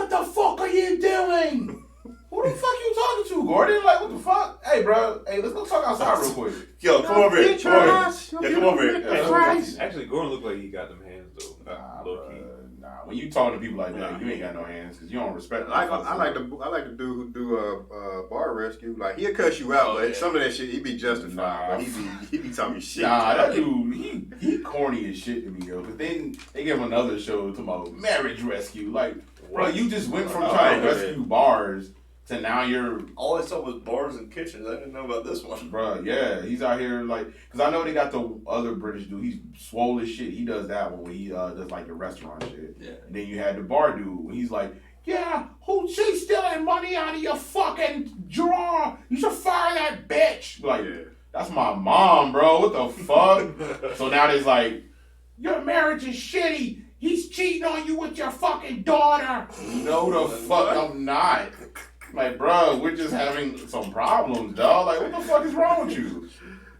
the fuck are you doing? Who the fuck you talking to, Gordon? Like, what the fuck? Hey, bro. Hey, let's go talk outside real quick. Yo, come over here. Come over here. Actually, Gordon looked like he got them hands, though. Low key. Nah, when you talking to people like that, you ain't got no hands because you don't respect them. I like the dude who do bar rescue. Like, he'll cuss you out, but some of that shit, he be justified. But he be talking shit. Nah, that dude, he corny as shit to me, yo. But then they give him another show talking about marriage rescue. Like, bro, you just went from trying to rescue bars to now you're... All I saw was bars and kitchens. I didn't know about this one. Bro, yeah. He's out here like... Because I know they got the other British dude. He's swole as shit. He does that one when he does like the restaurant shit. Yeah. And then you had the bar dude when he's like, yeah, she's stealing money out of your fucking drawer. You should fire that bitch. Like, that's my mom, bro. What the fuck? So now there's like, your marriage is shitty. He's cheating on you with your fucking daughter. No, the fuck I'm not. Like, bro, we're just having some problems, dog. Like, what the fuck is wrong with you?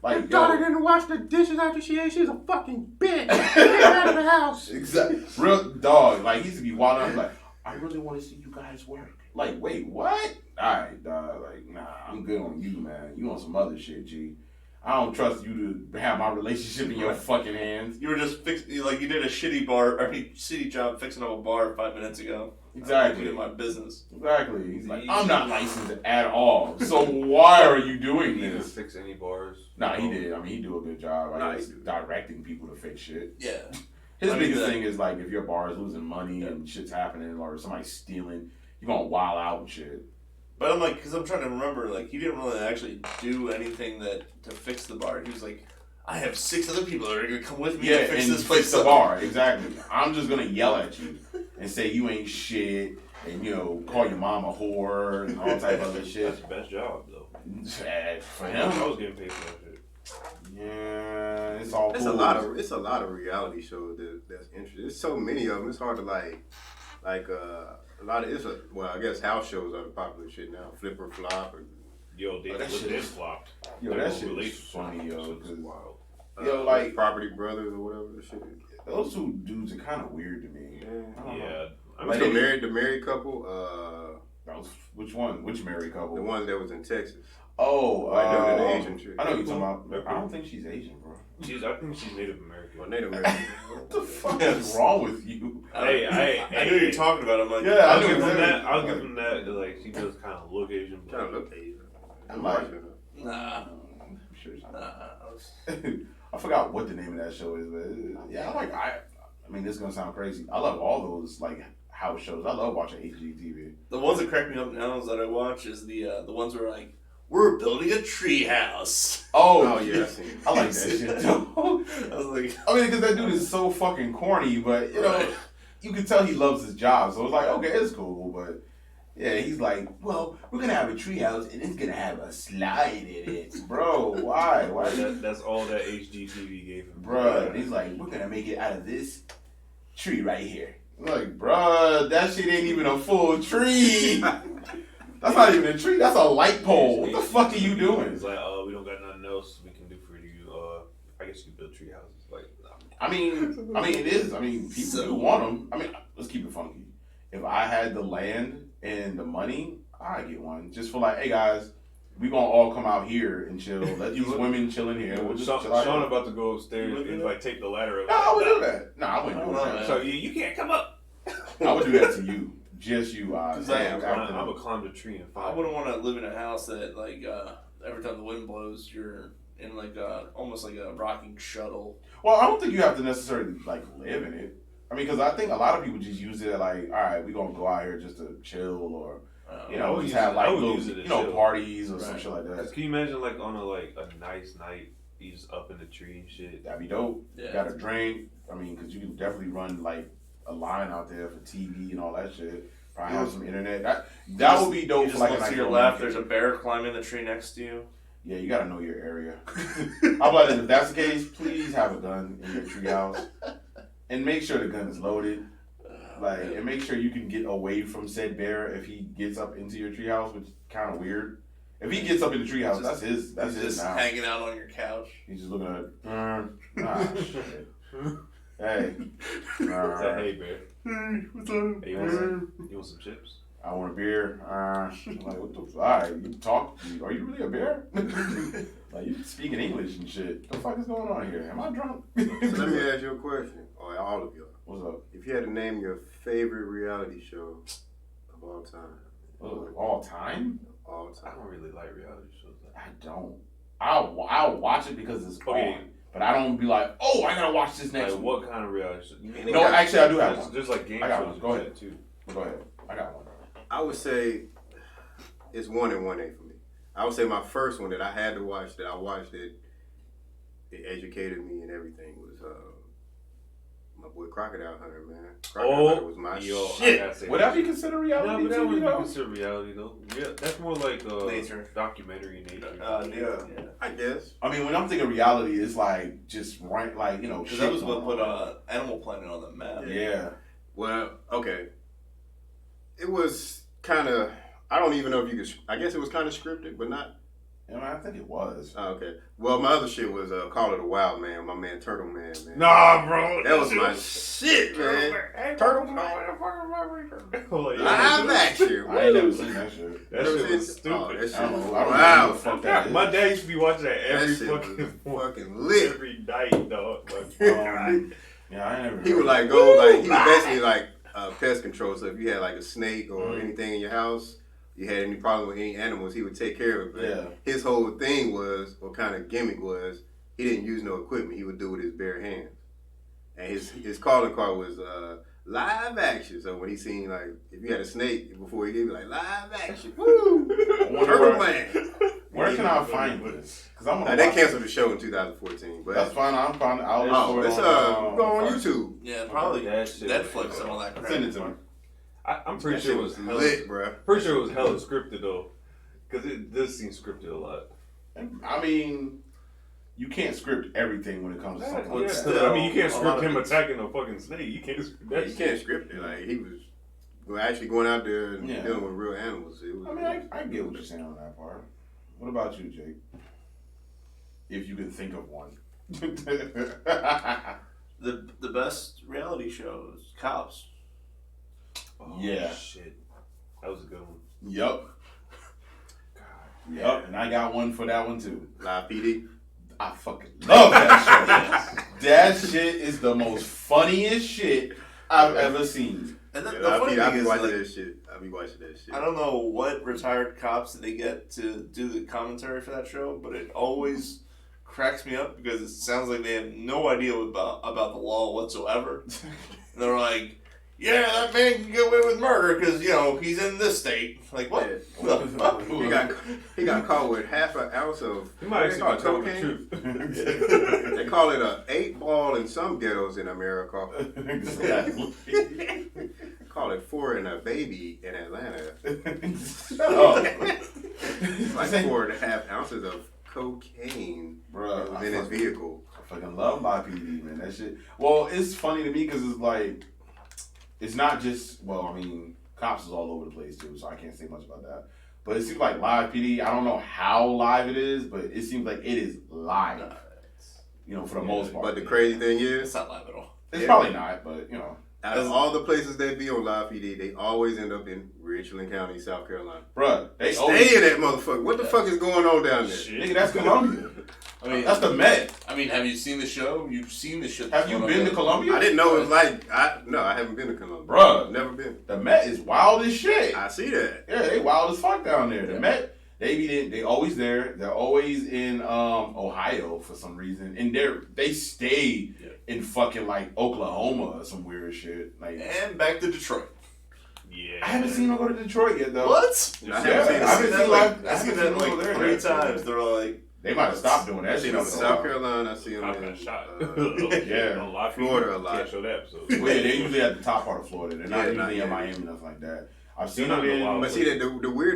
Like, your daughter didn't wash the dishes after she ate. She's a fucking bitch. Get her out of the house. Exactly. Real dog. Like, he used to be wild. I'm like, I really want to see you guys work. Like, wait, what? All right, dog. Like, nah, I'm good on you, man. You on some other shit, G. I don't trust you to have my relationship in your fucking hands. You were just you did a shitty job fixing up a bar 5 minutes ago. Exactly. In my business. Exactly. He's like, I'm not licensed at all. So why are you doing He didn't this? fix any bars. Nah, he did. I mean, he do a good job. I guess directing people to fix shit. Yeah. His biggest thing is like if your bar is losing money and shit's happening or somebody's stealing, you're gonna wild out and shit. But I'm like, because I'm trying to remember, like, he didn't really actually do anything to fix the bar. He was like, I have 6 other people that are going to come with me to fix this place the bar. Exactly. I'm just going to yell at you and say you ain't shit. and call your mom a whore and all type of other shit. That's the best job though. For I him, was getting paid for that shit. yeah, it's all It's cool. a lot of reality shows that's interesting. There's so many of them. It's hard to like a lot of I guess house shows are the popular shit now. Flip or flop or Yo, they that shit flipped and is- flopped. Yo, Their that whole shit is relationship funny, yo. was 'cause wild. Yo, like- Property Brothers or whatever the shit is. Those two dudes are kind of weird to me. I don't know. Yeah. I Like, mean, The married couple, Which one? Which married couple? the one that was in Texas. Oh, Like, the Asian chick. I know you're talking about. They're I don't cool. think she's Asian, bro. I think she's Native American. Or Native American. What the fuck is wrong with you? Hey, I knew you're talking about. I'm like, Yeah, I'll I give knew them that. exactly. I'll give them that. Like she does kind of look Asian. But Kind of look Asian. I'm like, nah. I'm sure she's Nah. I forgot what the name of that show is, but yeah, I mean, this is gonna sound crazy. I love all those like house shows. I love watching HGTV. The ones that crack me up now is that I watch is the ones where like we're building a tree house. Oh yeah, I seen it. I like that shit too. I was like, I mean, because that dude is so fucking corny, but Right. you can tell he loves his job. So it's like, okay, it's cool, but yeah, he's like, well, we're gonna have a treehouse and it's gonna have a slide in it, bro. Why? Why? that's all that HGTV gave him. Bruh, and he's like, we're gonna make it out of this tree right here. I'm like, bruh, that shit ain't even a full tree. That's not even a tree. That's a light pole. What the fuck are you doing? It's like, we don't got nothing else we can do for you. I guess you build tree houses. Like, nah. I mean, it is. I mean, people do want them. I mean, let's keep it funky. If I had the land and the money, I'd get one. Just for like, hey guys, we gonna all come out here and chill. Let these women chill in here. We'll just chill out Sean here. about to go upstairs and like take the ladder up. No, I would do that. No, I wouldn't do I don't that. know, So you can't come up. I would do that to you. Just you. I'm gonna climb the tree and I wouldn't want to live in a house that like every time the wind blows, you're in like almost like a rocking shuttle. Well, I don't think you have to necessarily like live in it. I mean, because I think a lot of people just use it like, all right, we gonna go out here just to chill or I would just use have it- like I would little, use it to chill. parties or some Right. shit like that. Can you imagine like on a nice night, you just up in the tree and shit? That'd be dope. Yeah. Got a drink. I mean, because you can definitely run like a line out there for TV and all that shit. Probably have some internet. That would be dope You for just like a look nice to your little left. weekend. There's a bear climbing the tree next to you. Yeah, you gotta know your area. How about this? If that's the case, please have a gun in your treehouse, and make sure the gun is loaded. And make sure you can get away from said bear if he gets up into your treehouse, which is kind of weird. If he gets up in the treehouse, that's his. That's He's his just now. hanging out on your couch. He's just looking at. Shit. Hey. Say, hey bear, What's up? hey, you want some chips? I want a beer. I'm like, what the? Alright, you talk. Are you really a bear? Like you speaking English and shit. What the fuck is going on here? Am I drunk? So let me ask you a question, or all of you. What's up? If you had to name your favorite reality show of all time, All time? all I time. don't really like reality shows. I don't. I'll watch it because it's Okay. on. But I don't be like, oh, I gotta watch this next Like, one. what kind of reality show? No, actually, I do have There's, one. there's like game I got shows one. and Go shit, ahead. too. Go ahead. I got one. I would say it's 1 and 1A for me. I would say my first one that I had to watch, that I watched it educated me and everything, was my boy Crocodile Hunter, man. Crocodile Hunter was my I shit. gotta say Would that be considered No, reality? but that TV, wouldn't be though? considered reality though. Yeah, that's more like Nature. documentary in nature. Yeah. I guess. I mean, when I'm thinking reality, it's like just right, like Because shit that was what going put on. Animal Planet on the map. Yeah. Well, okay. It was kind of, I don't even know if you could, I guess it was kind of scripted, but not. I mean, I think it was. Oh, okay. Well, my other shit was Call It a Wild Man, my man Turtle Man, man. Nah, bro. That was my shit, man. Turtle Man. Live action. I ain't never seen that shit. That shit was stupid. Oh, that shit I don't was know. I don't know wow. what the fuck that is. My dad used to be watching that every That shit was fucking lit. every night, dog. Like, Yeah, I ain't never. He would like go like he was basically like pest control. So if you had like a snake or anything in your house, you had any problem with any animals, he would take care of it. But Yeah. his whole thing was, or kind of gimmick was, he didn't use no equipment. He would do it with his bare hands. And his calling card was live action. So when he seen like if you had a snake before he gave you like live action, woo, Turtle Man. Where can I find this? Because I'm gonna. They watch canceled it. the show in 2014, but That's fine. I'm fine. I'll oh, it's go on YouTube. Yeah, probably That shit Netflix was- and all that crap. Send it to me. I'm pretty That sure shit it was lit, bro. Pretty sure it was hella scripted though, because it does seem scripted a lot. I mean, you can't script everything when it comes to something like that. still, I mean, you can't a lot script of him it's- attacking a fucking snake. You can't script that. You can't script it. Like he was actually going out there and Yeah. dealing with real animals. It was, I mean, I get what you're saying on that part. What about you, Jake? If you can think of one. The best reality shows, Cops. Oh, Yeah. Shit. That was a good one. Yup. Yup. And I got one for that one too. Live PD. I fucking love that show. That shit is the most funniest shit I've ever seen. And then Yeah, the Live funny PD, I thing be is, watching like, that shit. I be watching that shit. I don't know what retired cops they get to do the commentary for that show, but it always cracks me up because it sounds like they have no idea about the law whatsoever. And they're like, "Yeah, that man can get away with murder because he's in this state." Like what? Yeah. The fuck? He got caught with half an ounce of You might what actually they be call telling it, the cocaine. truth. They call it a 8-ball in some ghettos in America. Exactly. Call it 4 and a baby in Atlanta. Oh. It's like 4.5 ounces of cocaine Bruh, that was in his vehicle. I fucking love Live PD, man. That shit. Well, it's funny to me because it's like, it's not just, well, I mean, Cops is all over the place too, so I can't say much about that. But it seems like Live PD, I don't know how live it is, but it seems like it is live. For the most part. But the crazy thing It's is, not live at all. It's probably not, but out of all the places they be on Live PD, they always end up in Richland County, South Carolina. bruh, they Stay in that motherfucker. What the fuck is going on down there? Nigga, that's Columbia. I mean, That's the Met. I mean, have you seen the show? You've seen the shit. Have you been to Columbia? I didn't know it was like, no, I haven't been to Columbia. Bruh. Never been. The Met is wild as shit. I see that. Yeah, they wild as fuck down there. The Met, they always there. They're always in Ohio for some reason, and they stay in fucking like Oklahoma or some weird shit. Like, And back to Detroit. Yeah. I haven't seen them go to Detroit yet though. What? I haven't seen it. I haven't seen like, I I've seen haven't that seen them like over there 3 yet. times. They're all like, They might have stopped doing I that see shit. them in after a South while. Carolina. I see them I've been in shot. Yeah. A lot. Florida a lot. Can't show that episode. Well, yeah, they're usually at the top part of Florida. They're not Yeah, usually not in yet. Miami and nothing like that. I've seen They're them not in in. the wild. But see,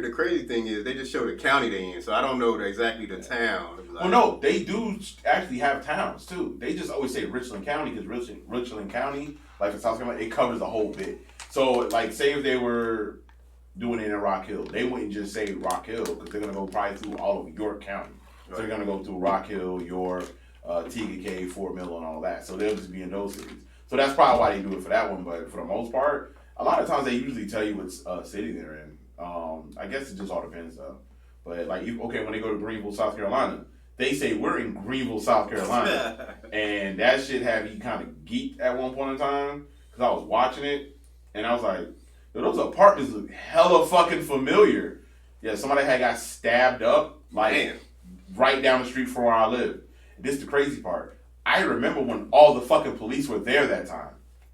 the crazy thing is they just show the county they in, so I don't know exactly the town. It was like, Well, no, they do actually have towns too. They just always say Richland County because Richland County, like in South Carolina, it covers the whole bit. So, like, say if they were doing it in Rock Hill, they wouldn't just say Rock Hill because they're gonna go probably through all of York County. So they're gonna go through Rock Hill, York, TKK, Fort Mill, and all that. So they'll just be in those cities. So that's probably why they do it for that one. But for the most part, a lot of times they usually tell you what city they're in. I guess it just all depends though. But like, when they go to Greenville, South Carolina, they say we're in Greenville, South Carolina, and that shit had me kind of geeked at one point in time because I was watching it and I was like, yo, those apartments look hella fucking familiar. Yeah, somebody had got stabbed up like right down the street from where I live. This is the crazy part. I remember when all the fucking police were there that time.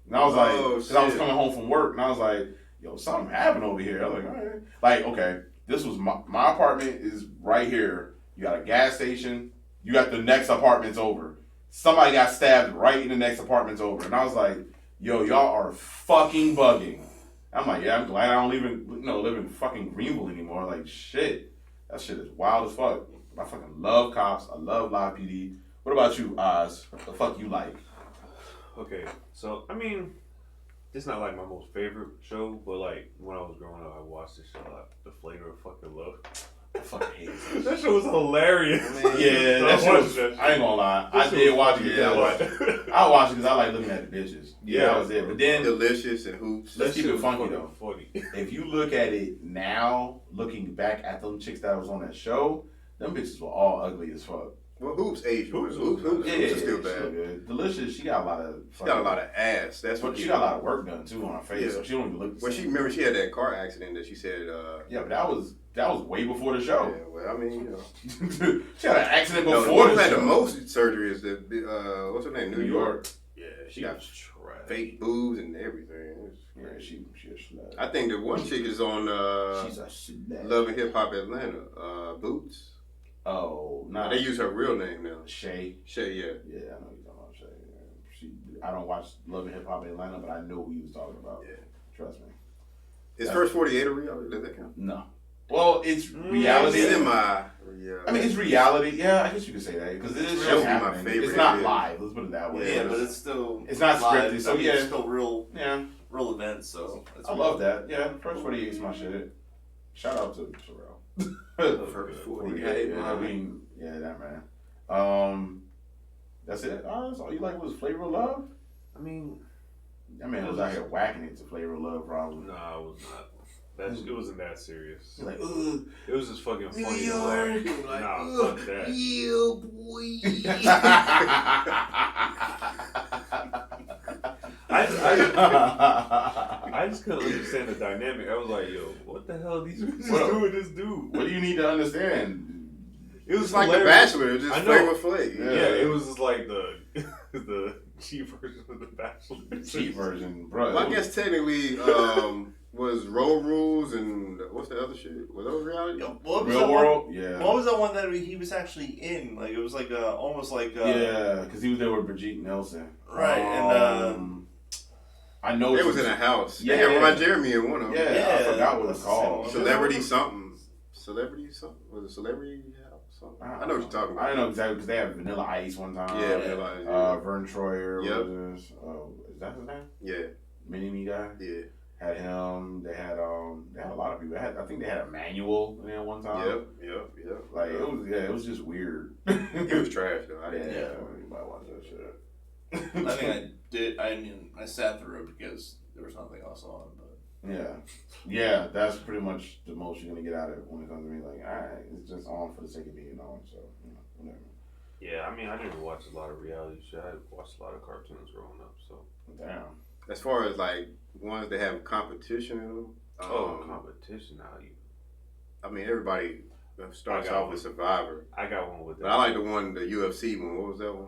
And I was like, because I was coming home from work, and I was like, yo, something happened over here. I was like, all right. Like, okay, this was my apartment is right here. You got a gas station. You got the next apartments over. Somebody got stabbed right in the next apartments over. And I was like, yo, y'all are fucking bugging. I'm like, yeah, I'm glad I don't even live in fucking Greenville anymore. Like, shit. That shit is wild as fuck. I fucking love Cops. I love Live PD. What about you, Oz? What the fuck you like? Okay, so I mean, it's not like my most favorite show, but like when I was growing up, I watched this show a lot. The Flavor of Fucking Love. I fucking hate it. That show was hilarious. Yeah, that shit was, I ain't gonna lie. I did watch it because I watched it because I like looking at the bitches. Yeah, that was it. But then, Delicious and Hoops. let's keep it funky though. Funny. If you look at it now, looking back at them chicks that was on that show, them bitches were all ugly as fuck. Well, Hoops aged. Hoops Yeah, is still she bad. look good. Delicious, she got a lot of. She got a lot of ass. That's But what she got a lot of work done too on her face, Yeah. so she don't even look. The Well, same. remember she had that car accident that she said. Yeah, but that was way before the show. Yeah, well, I mean, you know. She had an accident No, the before one who the had show. the most surgery is the what's her name? New York. Yeah, she got trash. fake boobs and everything. Yeah, she a slut. I think the one chick is on She's a slut. Love and Hip Hop Atlanta. Boots. Oh, nah. They use her real name now. Shay. Shay, yeah. Yeah, I know you're talking about Shay. I don't watch Love and Hip Hop Atlanta, but I know who you was talking about. Yeah. Trust me. Is First 48 a reality? Does that count? No. Well, it's reality. It's in my I mean, it's reality. Yeah, I guess you could say that because it is That would just be my happening. favorite, It's not yeah. live. Let's put it that way. Yeah, but it's still. It's not live. scripted, so I mean, yeah. it's still real events. So I love that. Yeah, First 48 is my shit. Shout out to Pharrell. First 48. 48. Yeah, I mean, yeah, that man. That's it. Oh, that's all you like was Flavor of Love. I mean, That man was out here whacking it to Flavor of Love, probably. nah, it was not. It wasn't that serious. He's like, ugh. It was just fucking New funny. York. To watch. Nah, fuck that. Yeah, boy. I just couldn't understand the dynamic. I was like, yo, what the hell are these bitches Well, doing with this dude? What do you need to understand? It was It's like The hilarious. Bachelor, it's just I know. Flavor Flav. Yeah, it was just like the cheap version of The Bachelor. Cheap version, bro. Well, I guess technically, was Road Rules and what's the other shit? Were those reality? Yo, what was Real that World, one? yeah. What was that one that he was actually in? Like it was like almost like Yeah, because he was there with Brigitte Nelson. Right, and I know It was in a house. Yeah. They had Ron Jeremy in one of them. Yeah, Yeah, I forgot what what's it's the called. second Celebrity something. Celebrity something? Was it Celebrity House? Something? I know what you're talking I about. don't know exactly because they had Vanilla Ice one time. Yeah, Vanilla Ice, yeah. Vern Troyer. Yep. Was is that his name? Yeah, Mini Me guy. yeah. Had him. They had a lot of people. I think they had Emmanuel in there one time. Yep. Like it was just weird. It was trash though. I Yeah, didn't. you might watch that shit. I think I did. I mean, I sat through it because there was nothing else on. But Yeah, that's pretty much the most you're gonna get out of it when it comes to me. Like, all right, it's just on for the sake of being on. So whatever. Yeah, I mean, I didn't watch a lot of reality shit. I watched a lot of cartoons growing up, so. Damn. As far as like ones that have competition in them. Competition now. I mean, everybody starts I got off with Survivor. I got one with that. But I like the UFC one. What was that one?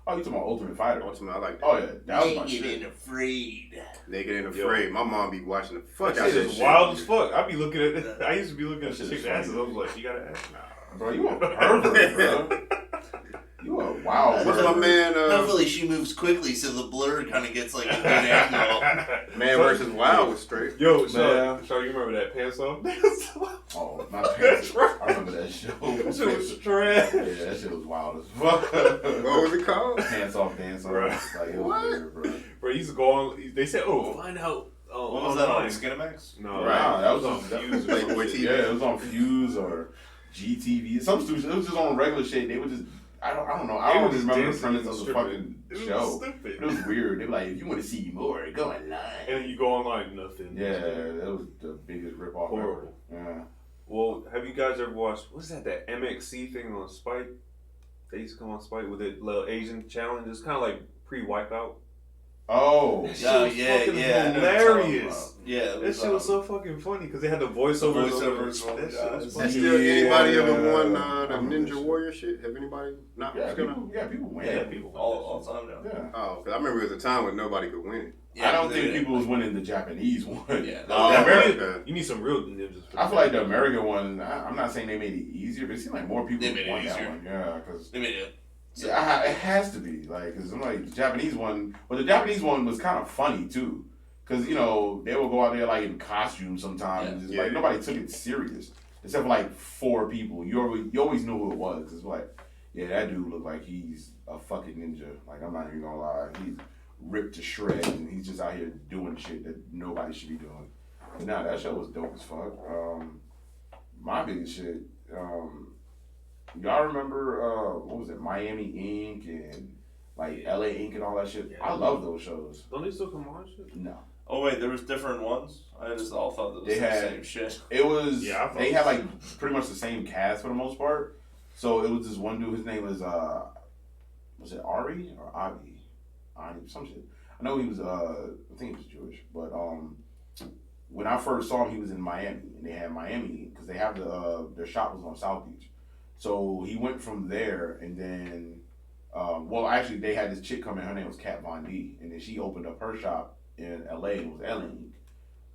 Oh, you talking about Ultimate Fighter? Ultimate, I like that. Oh yeah, that was my shit. and afraid. Naked and Afraid. My mom be watching the fuck That out of shit that is shit. wild as fuck. I be looking at it. I used to be looking at That shit chicks' is asses. I funny. was like, you got an ass? Nah. Bro, you a pervert, bro. You a wild What's my pervert. man? Hopefully she moves quickly so the blur kind of gets like a good angle. Man versus Wild was straight. Yo, Man. so you remember that pants off? Oh, my pants. I remember that show. That shit was trash. Yeah, that shit was wild as fuck. What was it called? Pants off, dance off. Bro. Like, it was What? weird, bro. Bro, he used to go on. They said, "Oh, find out." What was that on online. Skinamax? No, Right. right. That was on on Fuse. Like, or what something. TV? Yeah, it was on Fuse or GTV. Some stupid. It was just on regular shit. They would just. I don't know. I They don't were just remember the dancing premise and of the stripping. fucking It was show. stupid. It was weird. They were like, if you want to see more, go online. And then you go online, nothing. Yeah, that was the biggest ripoff Horrible. ever. Yeah. Well, have you guys ever watched? What's that MXC thing on Spike? They used to come on Spike with that little Asian challenge. It's kind of like pre-Wipeout. Oh. That shit was fucking I know what you're talking hilarious. about. Yeah, it That shit was so fucking funny because they had the voiceovers. voiceovers over on that the shit was guys. funny. Still, anybody ever won I the remember Ninja that shit. Warrior shit? Have anybody not? Yeah, people win. Yeah, people all time now. Yeah. Oh, because I remember there was a time when nobody could win it. I don't think people was winning the Japanese one. Yeah. Oh, The Ameri- okay. You need some real ninjas. For I feel like the American one. I'm not saying they made it easier, but it seemed like more people They made it won that easier. one. Yeah, because They made it. yeah, it has to be like because I'm like the Japanese one. But the Japanese one was kind of funny too, because they would go out there like in costume sometimes. Yeah. And just, Yeah. like nobody took it serious except for like 4 people. You always knew who it was. It's like, yeah, that dude looked like he's a fucking ninja. Like I'm not even gonna lie, he's ripped to shreds and he's just out here doing shit that nobody should be doing. But nah, that show was dope as fuck. My biggest shit. Y'all remember what was it, Miami Ink and like LA Ink and all that shit? Yeah. I love those shows. Don't they still come on shit? No, Oh wait, there was different ones. I just all thought that was They the had- same shit. it was. Yeah, I thought they it had was- like pretty much the same cast for the most part. So it was this one dude. His name was it Ari or Avi? Some shit. I know he was. I think he was Jewish, but when I first saw him, he was in Miami, and they had Miami because they have their shop was on South Beach. So he went from there, and then, actually, they had this chick come in. Her name was Kat Von D, and then she opened up her shop in LA. It was LA Ink.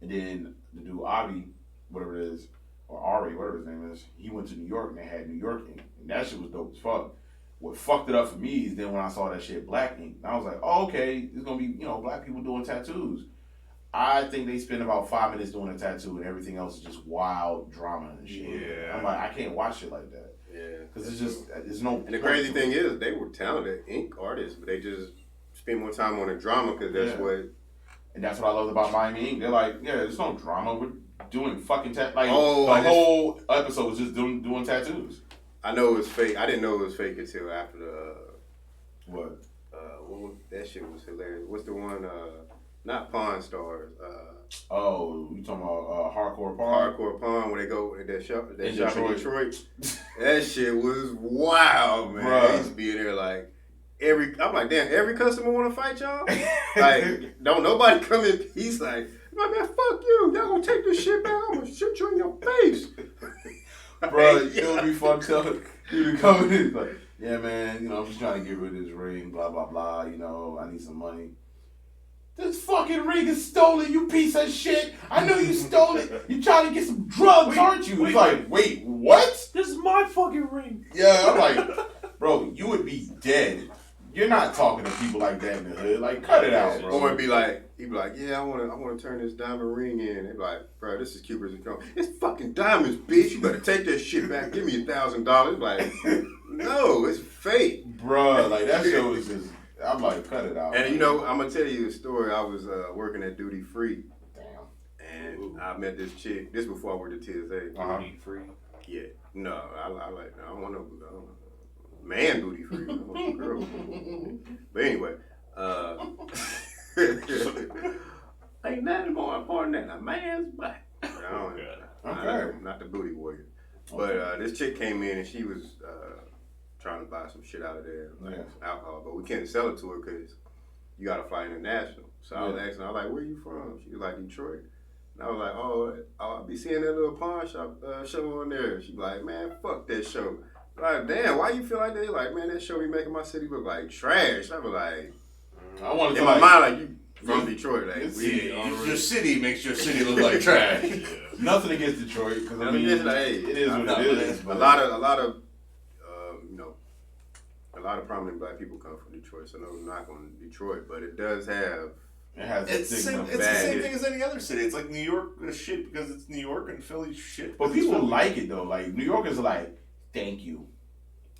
And then the dude Avi, whatever it is, or Ari, whatever his name is, he went to New York, and they had New York Ink, and that shit was dope as fuck. What fucked it up for me is then when I saw that shit Black Ink, and I was like, oh, okay, it's gonna be black people doing tattoos. I think they spend about 5 minutes doing a tattoo, and everything else is just wild drama and shit. Yeah. I'm like, I can't watch shit like that. Yeah. Because it's just, there's no. And the crazy thing is, they were talented ink artists, but they just spend more time on the drama because that's what. And that's what I love about Miami Ink. They're like, yeah, there's no drama. We're doing fucking like Oh, the whole episode was just doing tattoos. I know it was fake. I didn't know it was fake until after the. What? What was, that shit was hilarious. What's the one? Not Pawn Stars. Oh, you talking about Hardcore Pawn? Hardcore Pawn, where they go that shop in Detroit. Detroit. That shit was wild, man. Bruh. They used to be in there like I'm like, damn, every customer want to fight y'all? Like, don't nobody come in peace. Like, man, fuck you. Y'all gonna take this shit back? I'm gonna shoot you in your face. Bro, it'll be fucked up. You to come in like, yeah, man, you know, I'm just trying to get rid of this ring, blah, blah, blah, you know, I need some money. This fucking ring is stolen, you piece of shit. I know you stole it. You trying to get some drugs, aren't you? It's like, wait, what? This is my fucking ring. Yeah, I'm like, bro, you would be dead. You're not talking to people like that in the hood. Like, cut it out, bro. Or he'd be like, yeah, I wanna turn this diamond ring in. They'd be like, bro, this is Cupid's account. It's fucking diamonds, bitch. You better take that shit back. Give me $1,000. Like, no, it's fake. Bro, like, that show is just, I'm like, cut it out. And you know, I'm gonna tell you a story. I was working at Duty Free. Damn. And I met this chick. This before I worked at TSA. Uh-huh. Duty free. Yeah. No, I don't want no man duty free. I want some girl. But anyway, ain't nothing more important than a man's butt. Not the booty warrior. But this chick came in and she was trying to buy some shit out of there, like some alcohol. But we can't sell it to her because you got to fly international. So I was asking her, I was like, where you from? She was like, Detroit. And I was like, oh, I'll be seeing that little pawn shop show on there. She be like, man, fuck that show. Like, damn, why you feel like that? Like, man, that show be making my city look like trash. I was like, I want to in my mind, like, you from Detroit. Like, your city makes your city look like trash. Nothing against Detroit, because I mean, it's like, it is what it is. A lot of you know, a lot of prominent black people come from Detroit, so no knock on Detroit, but it does have. It has It's the same thing as any other city. It's like New York is shit because it's New York and Philly shit. But people like it though. Like New Yorkers are like, thank you,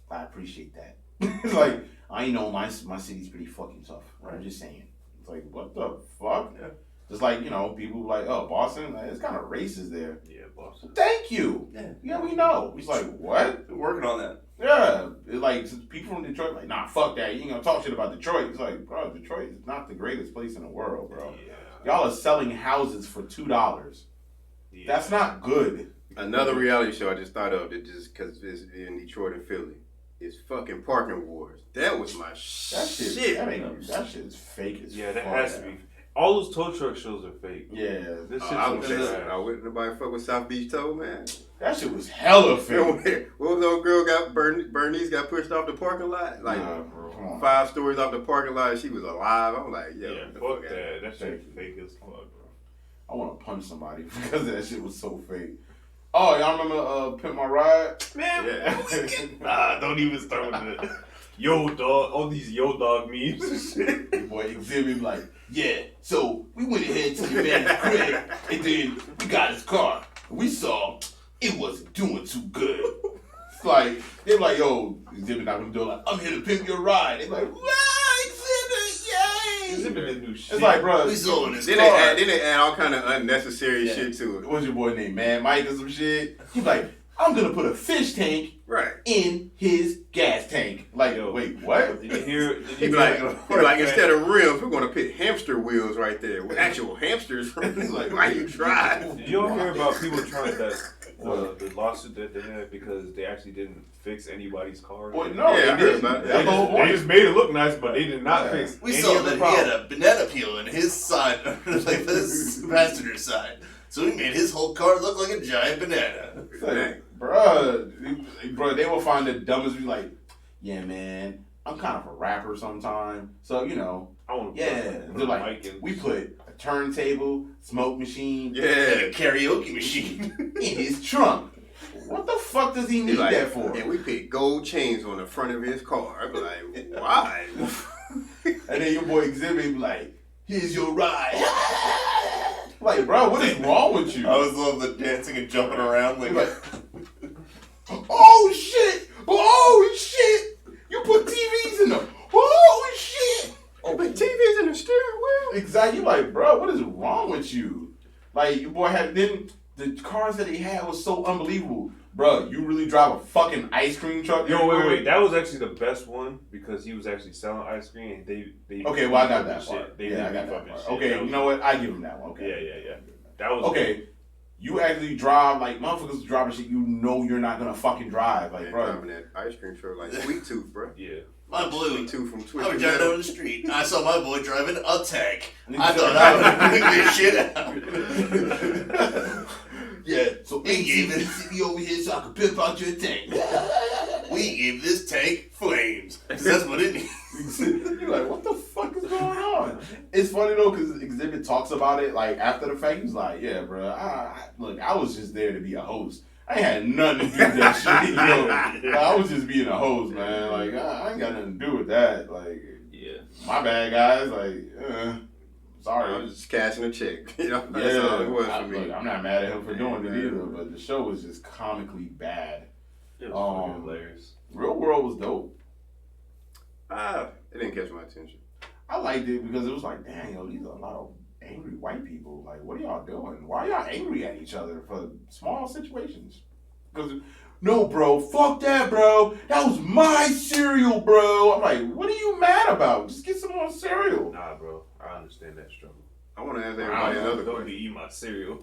I appreciate that. It's like I know my city's pretty fucking tough. Right. I'm just saying. It's like what the fuck? Yeah. Just like people like, oh, Boston, like, it's kind of racist there. Yeah, Boston. Thank you. Yeah, we know. He's like, what? We're working on that. Yeah, it's like people from Detroit like, nah, fuck that. You ain't gonna talk shit about Detroit. It's like, bro, Detroit is not the greatest place in the world, bro. Yeah. Y'all are selling houses for $2. Yeah. That's not good. Another reality show I just thought of that just because it's in Detroit and Philly is fucking Parking Wars. That was my shit. That shit is fake as fuck. That fuck. has to be. All those tow truck shows are fake. Yeah, this shit. I wouldn't nobody fuck with South Beach Tow, man. That shit was hella fake. What was old girl Bernice got pushed off the parking lot? Like 5 stories off the parking lot. She was alive. I'm like, fuck that. That shit fake as fuck, bro. I want to punch somebody because that shit was so fake. Oh, y'all remember Pimp My Ride? Man, don't even start with it. Yo, dog. All these yo, dog memes and shit. Your boy Exhibit like, yeah, so we went ahead to the man's crib and then we got his car. And we saw it wasn't doing too good. It's like, they're like, yo, Exhibit not gonna do it. Like, I'm here to pimp your ride. They're like, wow, Exhibit, yay! Exhibit is new shit. It's like, bro, we saw his car. Then they add all kind of unnecessary shit to it. What's your boy name, Man Mike or some shit? He's like, I'm gonna put a fish tank in his gas tank. Like, wait, what? Did you hear? He'd be like, instead of rims, we're gonna put hamster wheels right there with actual hamsters. Like, why you drive? Did you all hear about people trying that? The lawsuit that they had because they actually didn't fix anybody's car. Well, no, I heard about it. They just made it look nice, but they did not fix. We saw that he had a banana peel in his side, like this passenger side. So we made his whole car look like a giant banana. Like, bro, they will find the dumbest. Be like, yeah, man, I'm kind of a rapper sometime, so they're like, we put a turntable, smoke machine, and a karaoke machine in his trunk. What the fuck does he need that for? And we put gold chains on the front of his car. I'd be like, why? And then your boy Exhibit be like, here's your ride. Like, bro, what is wrong with you? I always love the dancing and jumping around. Like, oh shit! Oh shit! You put TVs in them. Oh shit! Oh, but TV's in the steering wheel. Exactly. You like, bro, what is wrong with you? Like, your boy had then the cars that he had was so unbelievable. Bro, you really drive a fucking ice cream truck? Yo, wait. That was actually the best one because he was actually selling ice cream and they Okay, well, I got that part. shit. They yeah, I did got fucking that part. shit. Okay, That you was- know what? I give him that one. Okay. Yeah. That was Okay, you actually drive, like, motherfuckers driving shit you know you're not gonna fucking drive. Like, Man, bro. driving that ice cream truck like Sweet Tooth, bro. Yeah. my boy, Sweet Tooth from I was Twisted driving Metal. down the street. I saw my boy driving a tank. And I he's thought like- I would figure shit out. Yeah, so We gave it city over here so I could pimp out your tank. We gave this tank flames. 'Cause that's what it needs. You're like, what the fuck is going on? It's funny though, because Exhibit talks about it like after the fact. He's like, yeah, bro, look, I was just there to be a host. I ain't had nothing to do with that shit, you know. Like, I was just being a host, man. Like, I ain't got nothing to do with that. Like, Yeah. my bad, guys. Like, I sorry. was just cashing a check. You know, that's all it was for me. Look, I'm not mad at him for doing it either, but the show was just comically bad. It was fucking hilarious. Real World was dope. It didn't catch my attention. I liked it because it was like, dang, yo, these are a lot of angry white people. Like, what are y'all doing? Why are y'all angry at each other for small situations? Because, no, bro, fuck that, bro. That was my cereal, bro. I'm like, what are you mad about? Just get some more cereal. Nah, bro. I understand that struggle. I want to ask everybody another Don't question. eat my cereal.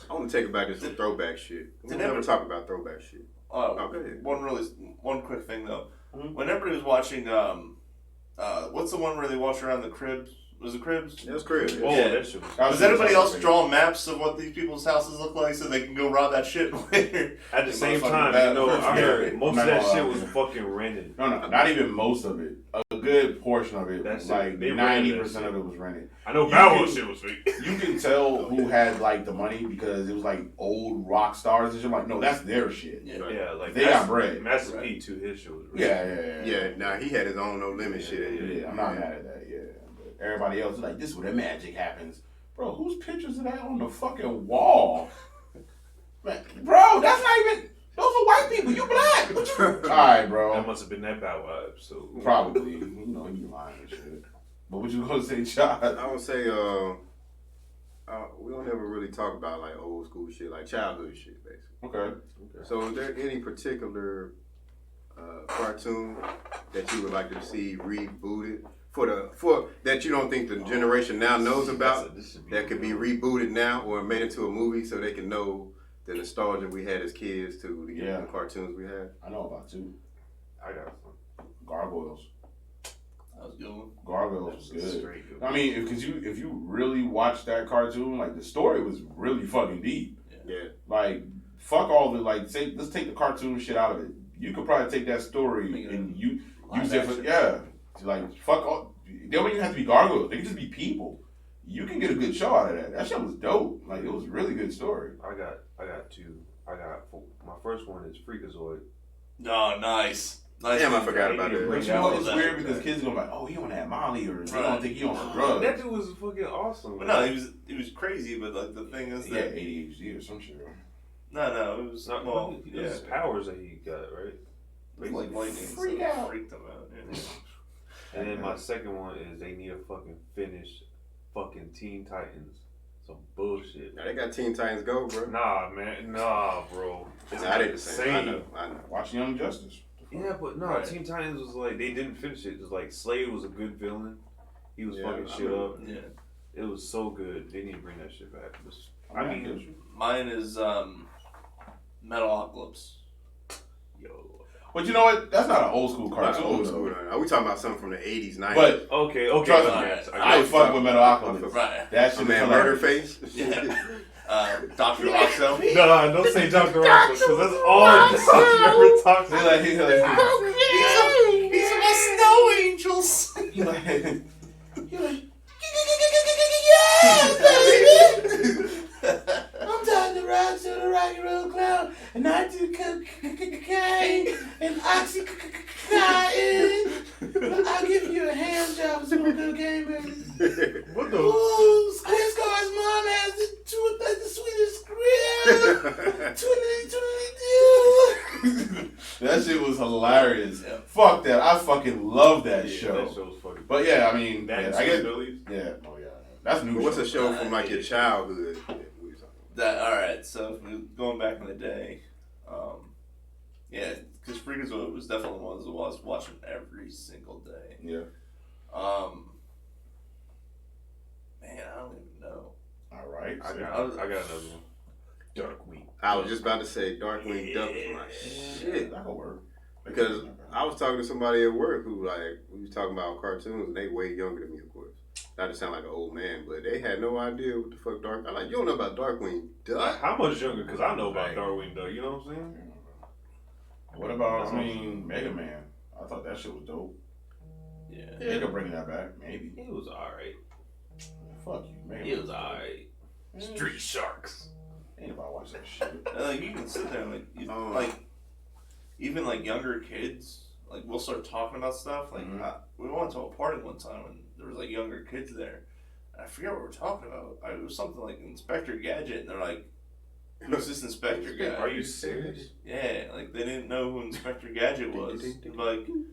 I want to take it back to some throwback shit. We never talk about throwback shit. Oh, go ahead. One quick thing though. Mhm. When everybody was watching, what's the one where they watch around the cribs? Was it Cribs? It was Chris. Oh, Yeah. that shit was. Does anybody else draw maps of what these people's houses look like so they can go rob that shit later? At the same Motherfucking time, bad you know, first I heard year. most I'm of not that gonna shit lie. was fucking rented. No, not even most of it. A good portion of it. That's like it. They rented 90% that of it was rented. I know You Bow Wow can- shit was fake. You can tell who had like the money because it was like old rock stars and shit. Like, no, that's their shit. Yeah. Yeah, like They got bread. Master Right. P too, his shit was Yeah. Yeah, nah, he had his own no limit shit. Yeah, I'm not mad at that. Yeah, but everybody else is like, this is where the magic happens, bro. Whose pictures of that on the fucking wall? Man, bro, that's not even. Those are white people. You black. What you? All right, That bro. must have been that Bow Wow episode. Probably. You know, you lying and shit. But what you gonna say, John? I would say, we don't ever really talk about like old school shit, like childhood shit, basically. Okay. So, is there any particular cartoon that you would like to see rebooted for that you don't think the generation now knows about that could be rebooted now or made into a movie so they can know the nostalgia we had as kids to the Yeah. cartoons we had? I know about two. I got some. Gargoyles. That was a good one. Gargoyles was good. Straight good. I mean, because if you really watch that cartoon, like the story was really fucking deep. Yeah. Like, fuck all the like. Say, let's take the cartoon shit out of it. You could probably take that story Make it and use live it for action. Like, fuck all. They don't even have to be gargoyles. They can just be people. You can get a good show out of that. That shit was dope. Like, it was a really good story. I got two. My first one is Freakazoid. Oh, nice. Nice. Damn, I forgot about But that. you know, it's that. weird because kids are gonna be like, oh, he on that Molly, or they Right. don't think he on some drugs. That dude was fucking awesome. But no, he was crazy. But like the thing is He had that ADHD or some shit. no, it was Not, well, it was his powers that he got, right? It was like lightning. Freak so it out. freaked him out. Yeah. And then my second one is they need to fucking finish fucking Teen Titans. Some bullshit. Now, they got Teen Titans Go, bro. Nah, man. Nah, bro. It's Nah, not they the the same. same. I know. Watch Young Justice. Yeah, but no, Right. Teen Titans was like, they didn't finish it. It was like, Slade was a good villain. He was Yeah, fucking I shit know. up. Yeah. It was so good. They need to bring that shit back. I mean, Mine is Metalocalypse. Yo. but you know what? That's not an old school Not cartoon. old though. school. Are we talking about something from the 80s, 90s? But Okay. Trust me, yes, I fuck with Metalocalypse. Right. That a shit man, is Murder hilarious. Face. Yeah. Dr. Oxo. No, don't say Dr. Rock because that's all Dr. ever talks He about. like, These are my snow angels. he like, I'm time to ride to the Rocky Road Cloud, and I do cocaine and oxycontin. I'll give you a hand job with some cocaine, baby. What Ooh, Squid Scars fuck that. I fucking love that Yeah, show. that show's fucking. But yeah, I mean, That I guess. Billy's. Yeah. Oh yeah. That's new. But what's a show Nah, from like your childhood? That alright, so if we going back in the day, yeah, because Freakazoid was definitely one of the ones I was watching every single day. Yeah. Man, I don't even know. All right. I got another one. Darkwing. I was just about to say Darkwing Duck was my shit. That'll work. Because I was talking to somebody at work who we was talking about cartoons and they way younger than me, of course. Not to sound like an old man, but they had no idea what the fuck I'm like, you don't know about Darkwing Duck? How much younger? Because I know about Darkwing Duck. You know what I'm saying? What about Mega Man? I thought that shit was dope. Yeah. They could bring that back, maybe. It was alright. Fuck you, Mega Man. It was alright. Street Sharks. Ain't about to watch that shit. And, like, you can sit there and, like, even, like, younger kids, like, we'll start talking about stuff. Like, we went to a party one time and there was, like, younger kids there. And I forget what we were talking about. It was something like Inspector Gadget, and they're like, who's this Inspector guy? Are you serious? Yeah, like, they didn't know who Inspector Gadget was. Like, you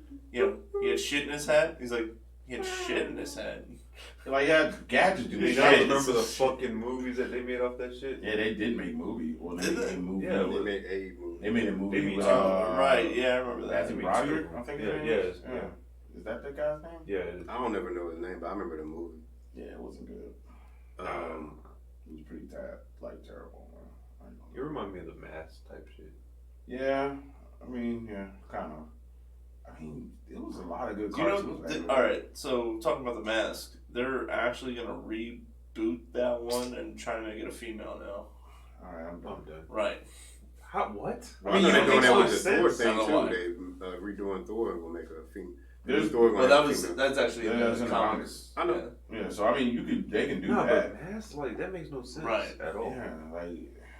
know, he had shit in his hat. He's like, he had shit in his hat. Like, yeah, gadgets do Do you shit. guys remember the fucking movies that they made off that shit? Yeah, they did make movies. Well, they Did made they? a movie. Yeah, They made a movie. They made a movie They made with, two. Right, yeah, I remember that. Matthew made Broderick, two. I think Yeah, his name yeah, is. yeah. Is that the guy's name? Yeah, it is. I don't ever know his name, but I remember the movie. Yeah, it wasn't good. It was pretty terrible, man. I know. You remind me of the Mask type shit. Yeah, I mean, yeah, kind of. I mean, it was a lot of good You know, cartoons. back then. alright, so talking about The Mask, they're actually going to reboot that one and try to make it a female now. Alright, I'm done. I'm done. Right. How? What? I mean, they're doing that with the Thor sense. thing I don't know too. They redoing Thor and will make a female. There's- Thor Well, gonna have a female. that's actually in that's the in the comics. I know. Yeah, so I mean, they can do No, that. but Mask, like, that makes no sense Right. at all. Yeah, like,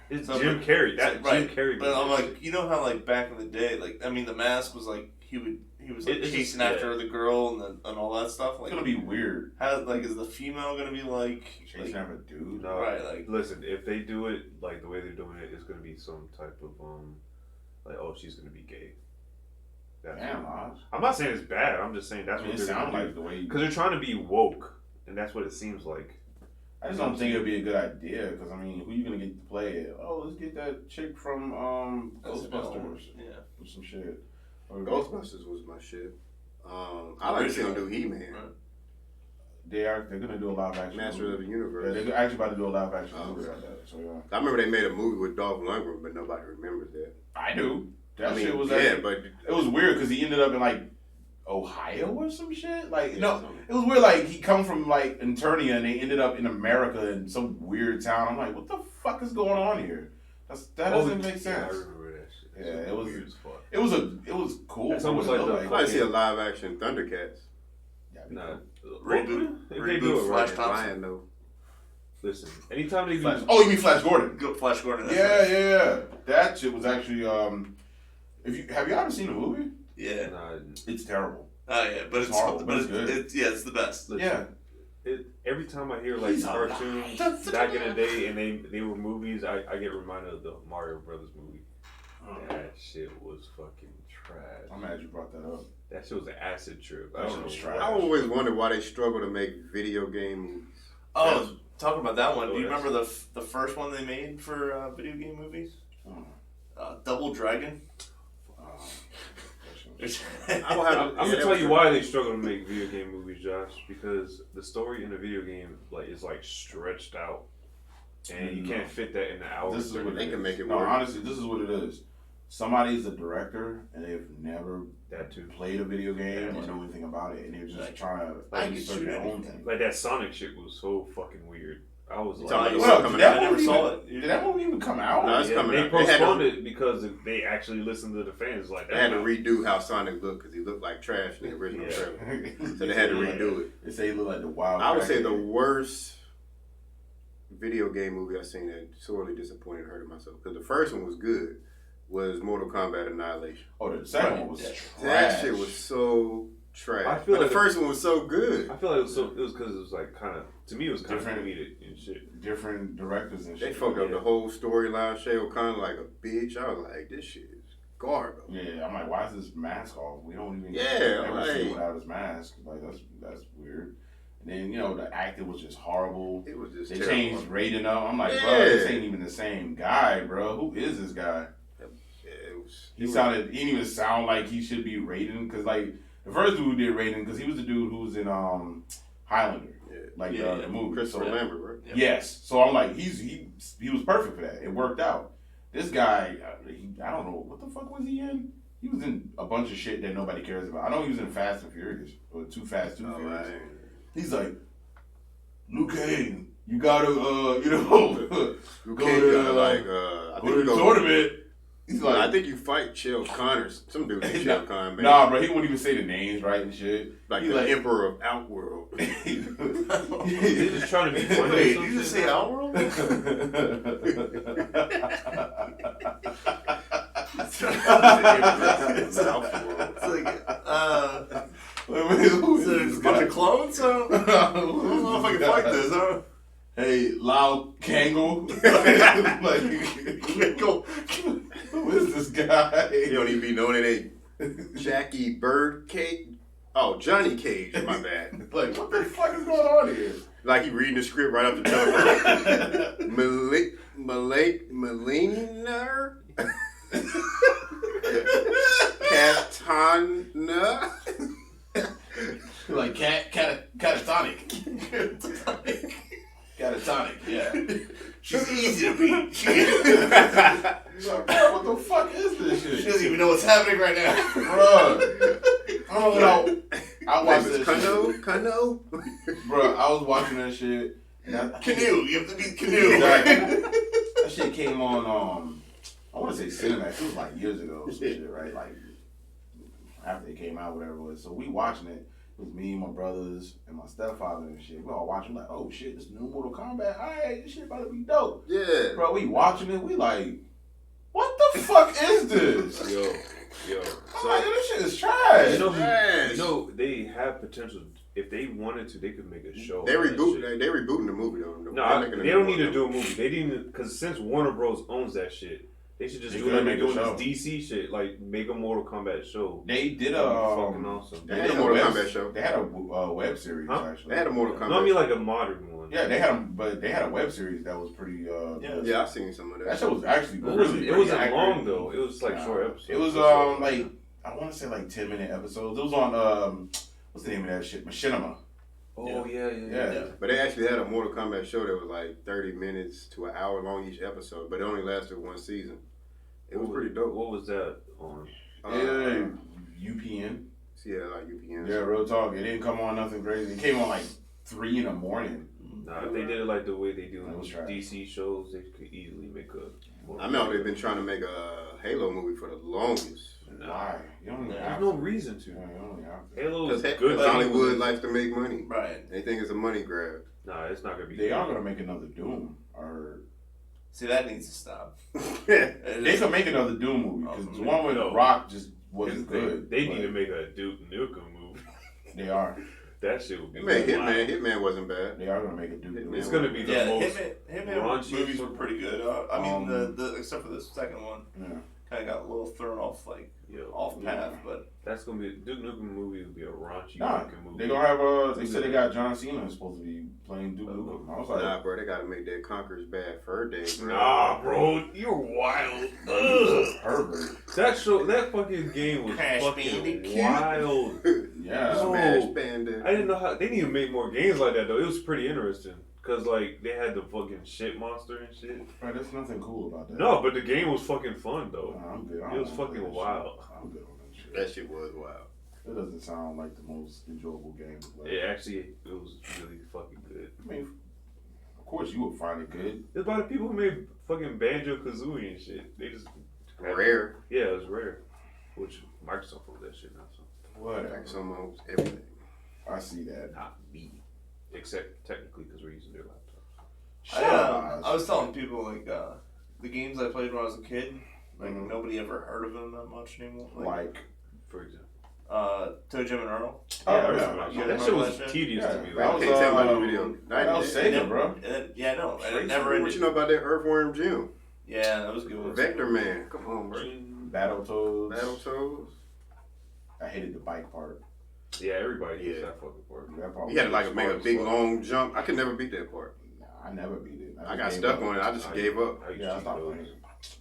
It's So, Jim Carrey. That right. Jim Carrey. But I'm movie. like, you know how, like, back in the day, like, I mean, The Mask was like, he was like It's chasing just- after the girl and all that stuff. it's Like, gonna be weird. how, like, is the female gonna be like, Chasing after a dude. No, right, like- listen, if they do it like the way they're doing it, it's gonna be some type of like, oh, she's gonna be gay. That's Damn, what- Oz. I'm not saying it's bad. I'm just saying that's I mean, what it they're sounds gonna like do the way. because they're trying to be woke, and that's what it seems like. I just don't think it'd be a good idea because I mean, who you gonna get to play it? Oh, let's get that chick from Ghostbusters yeah. or some shit. Or Ghostbusters was my shit. I like to see them do He-Man, they're gonna do a live action. Master movie. of the Yeah, Universe. they're actually about to do a live action Oh, movie okay. like that. So yeah, I remember they made a movie with Dolph Lundgren, but nobody remembers that. I do. That I mean, shit was yeah, actually, but it was weird because he ended up in like Ohio or some shit. Like Yeah, no, something. it was weird. Like he come from like Internia and they ended up in America in some weird town. I'm like, what the fuck is going on here? That doesn't make Yeah, I sense. remember that shit. Yeah, it was- weird as fuck. It was cool. It's for almost what it like looked the I want to see a live action Thundercats. Yeah, it'd be Nah, cool. Reboot. If they do it Reboot right, Flash Thompson. Lion though. listen. Anytime they do, Flash. Oh, you mean Flash Gordon? Go Flash Gordon. that's Yeah, right. yeah. That shit was actually have you ever seen the movie? Yeah. nah, It's terrible. Oh yeah, but it's horrible, but it's good. It's the best. listen, Yeah. every time I hear like He's cartoons alive. back in the day and they were movies, I get reminded of the Mario Brothers movie. That shit was fucking trash. I'm mad you brought that up. That shit was an acid trip. That I shit don't was know trash. I always wondered why they struggle to make video game movies. Oh, talking about that one. Oh, Do you that's- remember the first one they made for video game movies? Double Dragon. I will have. I'm gonna tell you why they struggle to make video game movies, Josh. Because the story in a video game is like stretched out, and you can't fit that in the hour. This is what They it can is. make it No, work. honestly, this is what it is. Somebody's a director and they've never that too. played a video game Yeah. or know anything about it, and they're just Like, trying to I like, can insert shoot their own anything. thing. Like that Sonic shit was so fucking weird. I was You like, talking about Well, coming did that out? I never movie saw even- it. Did that movie even come out? No, it's yeah, coming they out. They had postponed to- it because they actually listened to the fans. Like They had to redo how Sonic looked because he looked like trash in the original Yeah. trailer. So they had to redo it. They say he look like the wild. I would say the crackhead. worst video game movie I've seen that sorely disappointed and hurted myself. Because the first one was good, was Mortal Kombat Annihilation. Oh, the second Right, one was yeah. trash. That shit was so trash. I feel But like the first one was so good. I feel like it was because it was like kind of, to me, it was kind of Different. comedic and shit. different directors and They shit. fucked up the whole storyline. Shay O'Connor like a bitch. I was like, this shit is garb. Yeah, I'm like, why is his mask off? We don't even Yeah, ever see him like- without his mask. Like that's weird. And then the acting was just horrible. It was just They terrible. changed Raiden up. I'm like, Yeah. bro, this ain't even the same guy, bro. Who is this guy? Yeah, it was. He didn't even sound like he should be Raiden, because like the first dude who did Raiden, because he was the dude who was in Highlander, the movie. Christopher So, Lambert, right? Yep. yes, so I'm like, he was perfect for that. It worked out. This guy, I don't know what the fuck was he in. He was in a bunch of shit that nobody cares about. I know he was in Fast and Furious, or Too Fast, Too Furious. Right. He's like, Liu Kang, you gotta, You go can't to, I go think to you the go. tournament. He's I like, think you fight Chael Connors. Some dude named Chael Connor, man. nah, bro, he won't even say the names right and shit. Like He's the Emperor of Outworld. They're just trying to be funny. Wait, or did you just something. say Outworld? It's Outworld. It's like, Who is so there's this a bunch guy? of clones, huh? I don't know if I can fight this, huh? Hey, Lao Kangol. Like, Go. who is this guy? You don't even be known it ain't Jackie Birdcage. Oh, Johnny Cage. My bad. Like, what the fuck is going on here? Like he reading the script right off the telephone. Melina? Katana? Like catatonic. Catatonic, yeah. She's easy to beat. She Like, bro, what the fuck is this shit? doesn't even know what's happening right now. Bruh. I don't know. I watched Name is that shit. Kano? Bro, I was watching that shit. And that, Canoe. You have to beat Canoe. Exactly. That shit came on, I want to say Cinemax. It was like years ago or some shit, right? Like, after it came out, whatever it was. So we watching it. It was me, my brothers, and my stepfather and shit. We all watching like, oh shit, this new Mortal Kombat. Alright, this shit about to be dope. Yeah. Bro, we watching it. We like, what the fuck is this? Yo. I'm like, this shit is trash. Trash. They have potential. If they wanted to, they could make a show. They on that rebooting. shit. They rebooting the movie though. No, They're making they a don't new need to one. do a movie. They didn't, because since Warner Bros. Owns that shit, they should just They do could like they're make a doing show. this DC shit, like make a Mortal Kombat show. They did That'd be a fucking awesome. They They had had a a Mortal web, Kombat show. They had a web series Huh? actually. They had a Mortal Kombat. No, I mean like a modern one. Yeah, they had a web series that was pretty. Yeah, I've seen some of That that. show was actually It really. wasn't pretty long accurate. though. It was like Nah. short episodes. It was like I want to say like 10-minute episodes. It was on what's the name of that shit? Machinima. Oh Yeah. yeah. But they actually had a Mortal Kombat show that was like 30 minutes to an hour long each episode, but it only lasted one season. It was pretty dope. What was that on? UPN. Yeah, like UPN. Yeah, real talk. It didn't come on nothing crazy. It came on like 3 in the morning. Nah, if they did it like the way they do That was in trash. DC shows, they could easily make a. I know they've been trying to make a Halo movie for the longest. Why? You don't even There's have no to. reason to. Yeah, you don't even have to. Halo is Because good. Hollywood likes to make money. Right. They think it's a money grab. Nah, it's not gonna be. They are gonna make another Doom, or See, that needs to stop. they could make another Doom movie because the one with No. Rock just wasn't They good. need but to make a Duke Nukem movie. They are. That shit would be. Man, wild. Hitman wasn't bad. They are gonna make a Doom. Hitman. It's gonna be the Yeah, most. Hitman raunchy movies were pretty good. I mean, the except for the second one, Yeah. kind of got a little thrown off off path, but That's gonna be Duke Nukem movie would be a raunchy Nah, fucking movie. they gonna have they said they got John Cena supposed to be playing Duke Nukem. I was like, Nah, bro, they gotta make that Conquer's Bad Fur Day, bro. Nah, bro, you're wild. Herbert. That fucking game was Crash fucking Bandicoot. wild. Yeah. No. Smash Bandit. I didn't know how they need to make more games like that though. It was pretty interesting because like they had the fucking shit monster and shit. Right, there's nothing cool about that. No, but the game was fucking fun though. Nah, I'm good. I It don't was wanna play fucking that wild. shit. I'm good on that shit. That shit was wild. It doesn't sound like the most enjoyable game to play. It was really fucking good. I mean, of course you would find it good. It's by the people who made fucking Banjo Kazooie and shit. They just Rare. Yeah, it was rare. Which Microsoft owns that shit now. So Whatever. Like some almost everything. I see that. not me, except technically because we're using their laptops. Shut up. I was telling people the games I played when I was a kid, Mhm. nobody ever heard of them that much anymore. Like, For example. Toe Jim and Earl. oh, Yeah, yeah. that shit was Yeah, tedious to me. that Like, was, Can't tell by the video. that was Sega, bro. And then, yeah, no, and it Tracy, never what ended. you know about that Earthworm Jim? Yeah, that was a good one. Vector Man. Come on, bro. That Battletoads. Battletoads. I hated the bike part. Yeah, everybody hates Yeah. that fucking part. That part You had to was like make a smart as big fuck. long jump. I could never beat that part. Nah, I never beat it. I just got gave stuck up. on it. I just gave up. I used Yeah, I to stopped cheat playing. codes.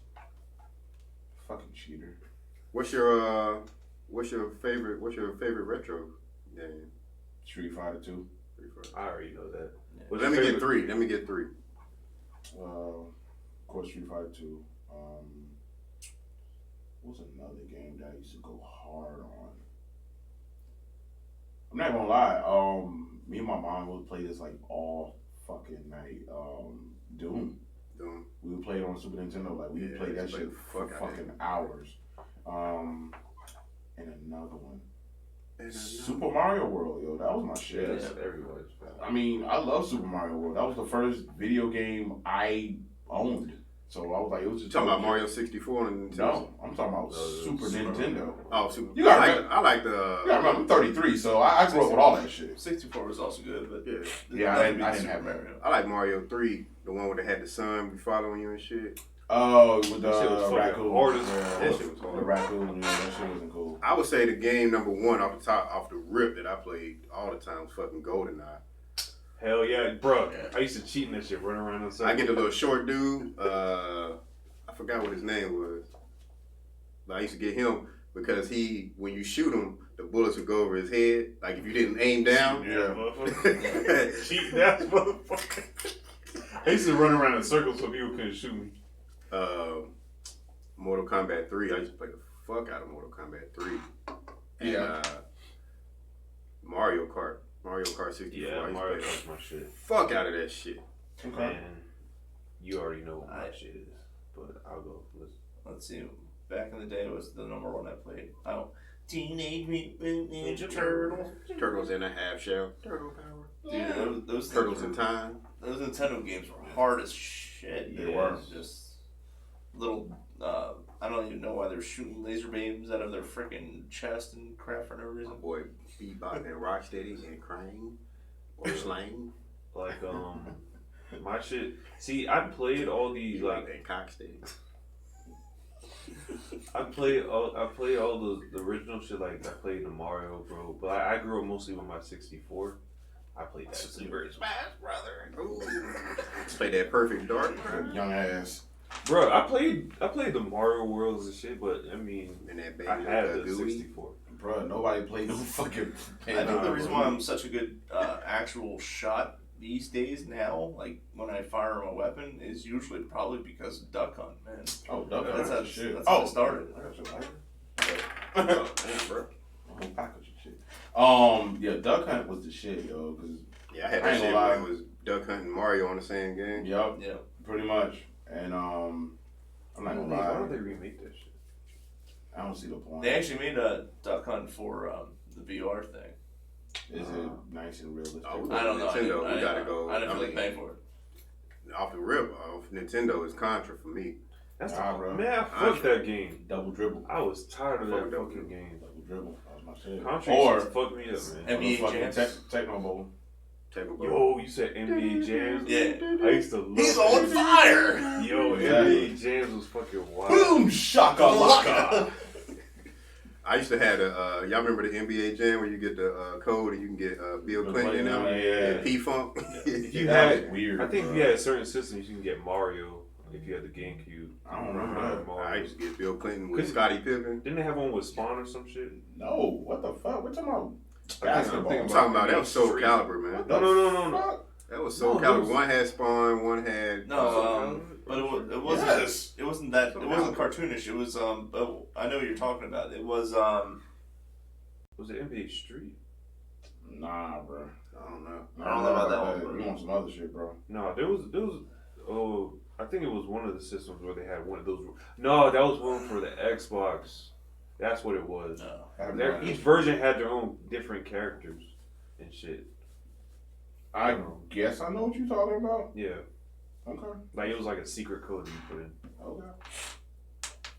Fucking cheater. What's your favorite retro game? Street Fighter 2. I already know that. Yeah. What's Let your me favorite- get three. Of course, Street Fighter 2. What was another game that I used to go hard on? I'm not gonna lie. Me and my mom would play this like all fucking night. Doom. We would play it on Super Nintendo. Like we would play that just shit play the for fuck out of fucking hours. And another one. Super Mario World, yo, that was my shit. Yeah, that's everyone's. I mean, I love Super Mario World. That was the first video game I owned. So I was like, it was just Talking about Mario 64 and Nintendo? No, I'm talking about Super Nintendo. Oh, Super. You gotta I like the. Yeah, I'm 33, so I grew up with all that shit. 64 was also good, but Yeah, I didn't have Mario. that. I like Mario 3, the one where they had the sun be following you and shit. Oh, with That shit was the fucking raccoon. hard as Yeah, That shit was the hard. raccoon, yeah, that shit wasn't cool. I would say the game number one off the rip that I played all the time was fucking GoldenEye. Hell yeah, bro. Yeah. I used to cheat in that shit, run around in circles. I get the little short dude. I forgot what his name was, but I used to get him because when you shoot him, the bullets would go over his head. Like if you didn't aim down. Yeah, motherfucker. Cheat that motherfucker. I used to run around in circles so people couldn't shoot me. Mortal Kombat 3. I used to play the fuck out of Mortal Kombat 3. And, Yeah. Mario Kart 64. Yeah, I used Mario to play Kart's my shit. fuck out of that shit. Okay. Man, you already know what my I- shit is, but I'll go. Let's see. Back in the day, it was the number one I played. Oh, Teenage Mutant Ninja Turtles. Turtles in a half shell. Turtle power. Dude, those Turtles things in time. Those Nintendo games were hard as shit. They were. Just little. I don't even know why they're shooting laser beams out of their freaking chest and crap for no reason. My boy Bebop and Rocksteady and Crane or Slang. Like, my shit. See, I played all the, like, and Cocksteady. I played all the original shit. Like I played the Mario, bro. But I grew up mostly with my 64. I played that Super Smash Brother. Play that Perfect Dark. Young ass. Bro, I played the Mario Worlds and shit. But I mean, And that baby I had the Gooey. 64. Bro, nobody played no fucking. I think the reason why I'm such a good actual shot these days now, like when I fire a weapon, is usually probably because of Duck Hunt, man. Oh, Duck That's how- Hunt shit. that's how it started. I got your lighter. Oh, damn, bro. A whole package of shit. Yeah, Duck Hunt was the shit, yo. Cause Yeah, I had I that ain't shit gonna when lie. it was Duck Hunt and Mario on the same game. yup, Yeah. pretty much. And I'm not gonna Why don't lie, they remake that shit? I don't see the point. They actually made a Duck Hunt for the VR thing. Is it nice and realistic? Oh, I don't know. Nintendo, I we gotta go. I didn't I feel like mean- paying for it. Off the rip, off Nintendo is Contra for me. That's Nah, bro. man. Fuck that game. Double dribble. I was tired of that Fuck double fucking game. Double dribble. That was my shit. Contra Or used to fuck me up, man. NBA fucking Jams. Techno Bowl. Take a Yo, you said NBA Jams? Yeah. I used to love He's that on shit. fire! Yo, Exactly. NBA Jams was fucking wild. Boom shakalaka. I used to have y'all remember the NBA Jam where you get the code and you can get Bill Clinton and yeah. P-Funk? If you That had, was weird. I think bro. if you had certain systems, you can get Mario. If you had the GameCube, I don't remember that. Mario. I used to get Bill Clinton with Cause- Scottie Pippen. Didn't they have one with Spawn or some shit? No, what the fuck? We're talking about I'm basketball. I'm talking about that was Soul Street. Calibur, man. What No, the no. fuck? That was Soul No, Calibur. those- One had Spawn, one had No, but it wasn't. Yes. It wasn't that. It Something wasn't else. cartoonish. It was I know what you're talking about. It was Was it NBA Street? Nah, bro. I don't know. I don't know about that one, bro. You want some other shit, bro? No, there was. Oh, I think it was one of the systems where they had one of those. No, that was one for the Xbox. That's what it was. no. Each version had their own different characters and shit. I guess I know what you're talking about. Yeah, Okay. like it was like a secret code you put in. Okay.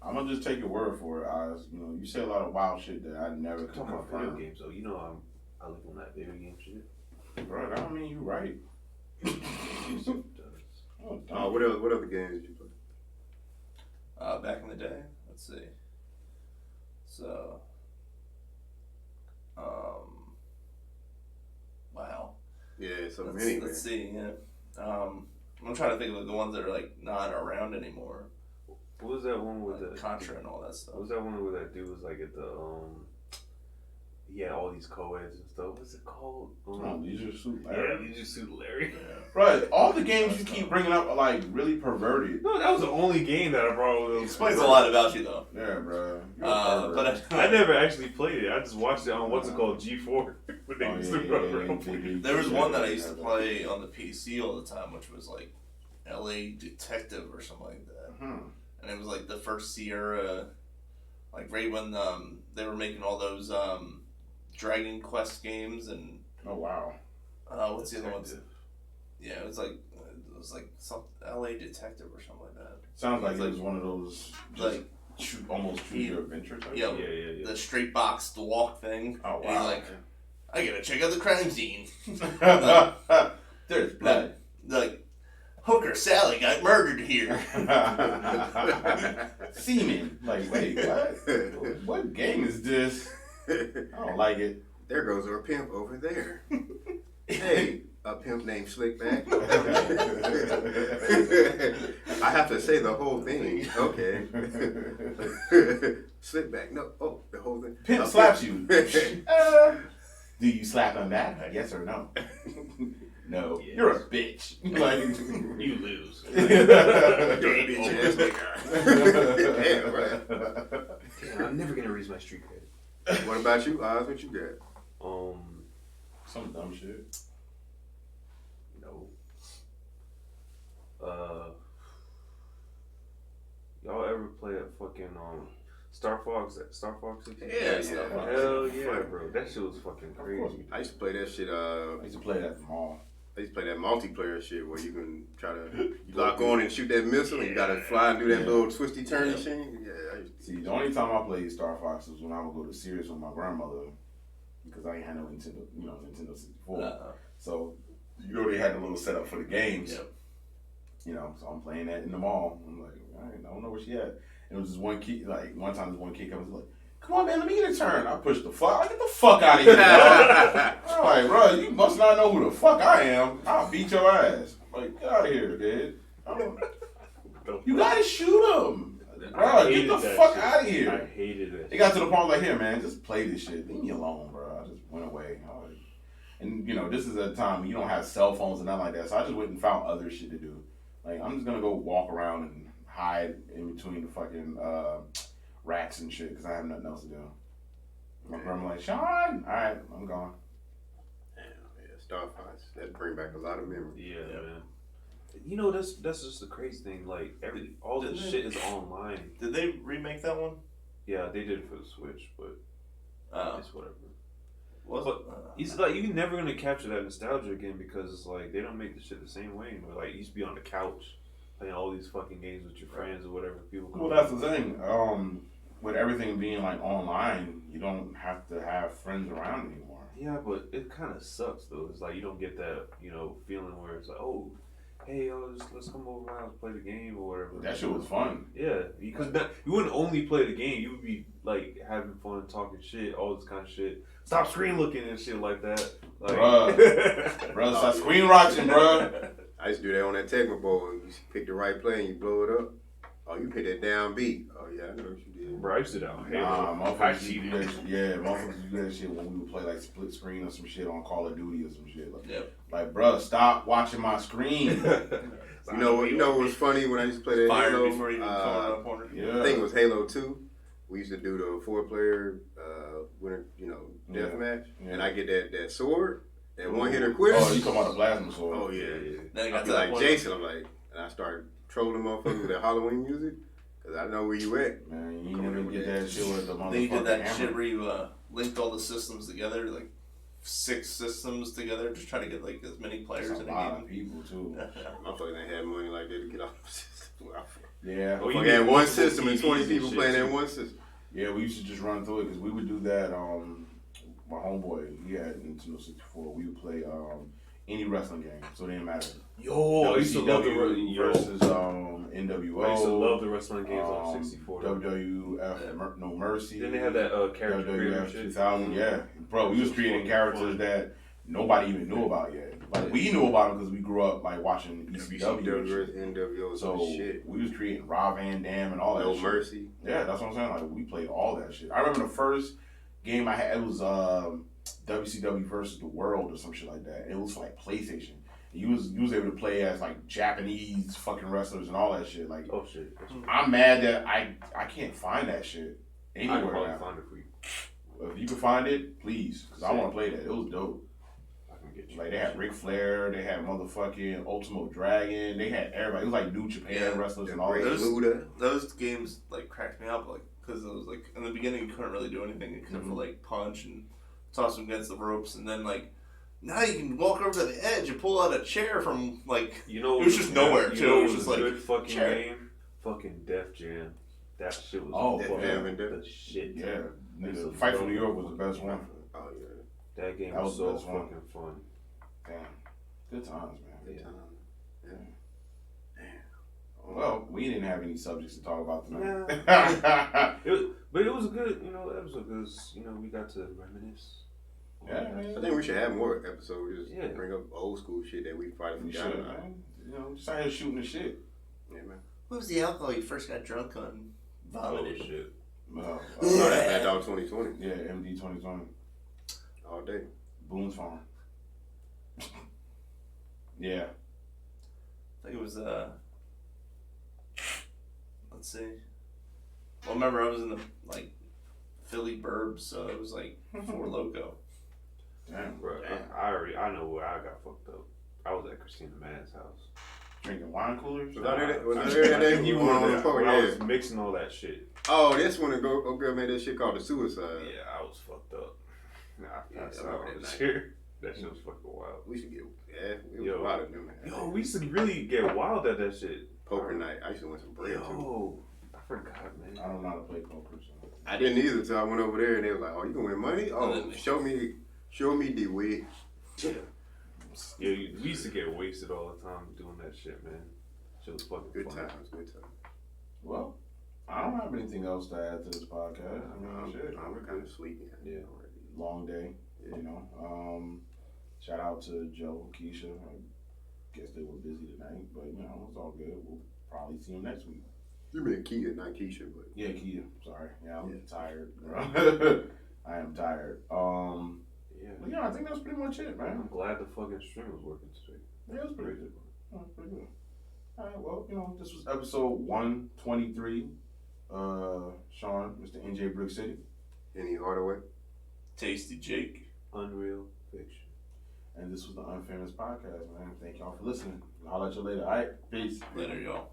I'm gonna just take your word for it, Oz. You know, you say a lot of wild shit that I never could Talking about video confirm. games, though, you know I live on that video game shit. Bro, that don't mean you right. Oh, What other games did you play? Back in the day, let's see. So, wow. Yeah, so Let's, many. let's see. Yeah. I'm trying to think of the ones that are like not around anymore. What was that one with Like the Contra and all that stuff. What was that one where that dude was like at the he had all these co-eds and stuff. What's it called? Leisure Suit Yeah, Larry. Leisure Suit Larry. Right, all the games you keep bringing up are like really perverted. No, that was the only game that I brought. It explains a lot about you, though. Yeah, bro. But I never actually played it. I just watched it on what's it called, G4. When they used to run around. there was one that I used to play on the PC all the time, which was like LA Detective or something like that. And it was like the first Sierra, like right when they were making all those Dragon Quest games and. Oh wow. What's the other ones? Yeah, it was like some LA Detective or something like that. Sounds like it was one of those like almost choose your adventure type. Yeah, yeah. The straight box to walk thing. Oh wow. And he's like, I gotta check out the crime scene. There's blood. Like, Hooker Sally got murdered here. Semen. Like, wait, what? What game is this? I don't like it. There goes our pimp over there. Hey, a pimp named Slickback. I have to say the whole thing. Okay. Slickback. No. Oh, the whole thing. Pimp slaps you. Do you slap him back? Yes or no? No. Yes. You're a bitch. Like, You lose. Damn, right. Damn, I'm never gonna raise my street cred. What about you, Oz? What you got? Some dumb shit. No. Y'all ever play a fucking Star Fox? Star Fox? Yeah. Hell yeah, bro. That shit was fucking crazy. I used to play that shit. I used to play that from all. I used to play that multiplayer shit where you can try to lock on and shoot that missile and you gotta fly and do that little twisty turn thing. Yeah, I used to. See, the only time I played Star Fox was when I would go to Sirius with my grandmother because I ain't had no Nintendo, Nintendo 64. So, they had the little setup for the games. Yep. So I'm playing that in the mall. I'm like, I don't know where she at. And it was just one kid, like, one time this one kid comes like, come on, man, let me get a turn. I pushed the fuck. Like, get the fuck out of here, dog. I'm like, bro, you must not know who the fuck I am. I'll beat your ass. I'm like, get out of here, kid. You gotta shoot him. Bro, get the fuck out of here. I hated it. It got to the point like, here, man, just play this shit. Leave me alone, bro. I just went away. And, this is a time when you don't have cell phones and nothing like that. So I just went and found other shit to do. Like, I'm just going to go walk around and hide in between the fucking racks and shit because I have nothing else to do. My grandma like, Sean, all right, I'm gone. Damn, yeah, Star Fox. That bring back a lot of memories. Yeah, man. That's just the crazy thing. Like all this shit is online. Did they remake that one? Yeah, they did it for the Switch, but it's whatever. It's like you're never gonna capture that nostalgia again because it's like they don't make the shit the same way anymore. Like you used to be on the couch playing all these fucking games with your friends or whatever. People. Well, that's the thing. With everything being like online, you don't have to have friends around anymore. Yeah, but it kind of sucks though. It's like you don't get that feeling where it's like, oh, hey, let's come over and play the game or whatever. That shit was fun. Yeah, because you wouldn't only play the game. You would be like having fun, talking shit, all this kind of shit. Stop screen looking and shit like that. Like, bruh, stop screen watching, bruh. I used to do that on that Tecmo Bowl. You pick the right play and you blow it up. Oh, you hit that down beat. Oh yeah, I know what you did. Bro, I used to do that on Halo. Motherfuckers cheated. Motherfuckers do that shit when we would play like split screen or some shit on Call of Duty or some shit. Like, bruh, stop watching my screen. You know what was funny when I used to play that Fire Halo? before you even come around the corner. Yeah. I think it was Halo 2. We used to do the 4-player winner, death match, and I get that sword, that one hitter quitter. Oh, you talking about the plasma sword? Oh yeah. Then I'd be like Jason. I'm like, and I started trolling motherfuckers with that Halloween music because I know where you at. Man, you never get that shit with the motherfucking Then you did that hammer. shit where you linked all the systems together, like 6 systems together, just try to get like as many players That's in a a lot game. of people too. Motherfuckers ain't had money like that to get off the system. Yeah. We had one system and 20 people playing that one system. Yeah, we used to just run through it because we would do that. My homeboy, he had Nintendo 64. We would play any wrestling game, so it didn't matter. Yo, I used to love the versus NWO. I used to love the wrestling games on 64. WWF No Mercy. Then they had that character WWF shit. 2000. Yeah, bro, we was creating characters that nobody even knew about yet. Like we knew about them because we grew up like watching ECW and shit. NWO, So shit. we was creating Rob Van Dam and all that. No shit. Mercy. Yeah, that's what I'm saying. Like we played all that shit. I remember the first game I had. It was WCW versus the World or some shit like that. It was like PlayStation. You was able to play as like Japanese fucking wrestlers and all that shit. Like, oh shit. I'm mad that I can't find that shit I can anywhere probably now. find it for you. If you can find it, please, because I want to play that. It was dope. I can get you. Like they had Ric Flair, they had motherfucking Ultimo Dragon, they had everybody. It was like New Japan wrestlers and all that. Those games like cracked me up, like because it was like in the beginning you couldn't really do anything except for like punch and toss them against the ropes, and then like now you can walk over to the edge and pull out a chair from like it was just nowhere too. It was just like good fucking chair. game. Fucking Def Jam. That shit was the shit. Yeah, Fight for New York was the best one. Oh yeah, that game That was was so the best fucking fun. Damn, good times, man. Good time. Yeah. Well, we didn't have any subjects to talk about tonight. But it was a good, episode because we got to reminisce. Yeah, man. I think we should have more episodes. Yeah. Bring up old school shit that we probably We forgot should, about. man. Just out here shooting the shit. Yeah, man. What was the alcohol you first got drunk on? Vomited. Oh shit. Oh, that's Mad Dog 2020. Yeah, MD 2020. All day. Boone's Farm. Yeah. I think it was let's see. Well, remember I was in the like Philly burbs, so it was like Four Loco. Damn. Bro, I know where I got fucked up. I was at Christina Mann's house. Drinking wine coolers? Was I there that day? You were there. When I was mixing all that shit. Oh, this one, a girl made that shit called the Suicide. Yeah, I was fucked up. I passed Yeah, out that on the night. chair. That shit was fucking wild. We should get, it was wild at them. Yo, we used to really get wild at that shit. Poker night. I used to win some bread too. Yo, I forgot, man. I don't know how to play poker, so. I didn't either until I went over there and they was like, "Oh, you gonna win money? Oh, show me the way." Yeah, we used to get wasted all the time doing that shit, man. Shit was fucking Good fun. times, good times. Well, I don't have anything else to add to this podcast. I mean, shit. I'm kind of sleepy. Yeah. Long day, you know. Shout out to Joe, Keisha. I guess they were busy tonight, but it's all good. We'll probably see them next week. You mean Kia, not Keisha, but Yeah, Kia. Sorry. Yeah, I'm tired. I am tired. Yeah. But I think that's pretty much it, man. I'm glad the fucking stream was working straight. Yeah, it was pretty good. Pretty good. All right, well, this was episode 123. Sean, Mr. NJ Brick City. any Hardaway. Tasty Jake. Unreal Fiction. And this was the Unfamous Podcast, man. Thank y'all for listening. I'll let you later. All right, peace. Later, y'all.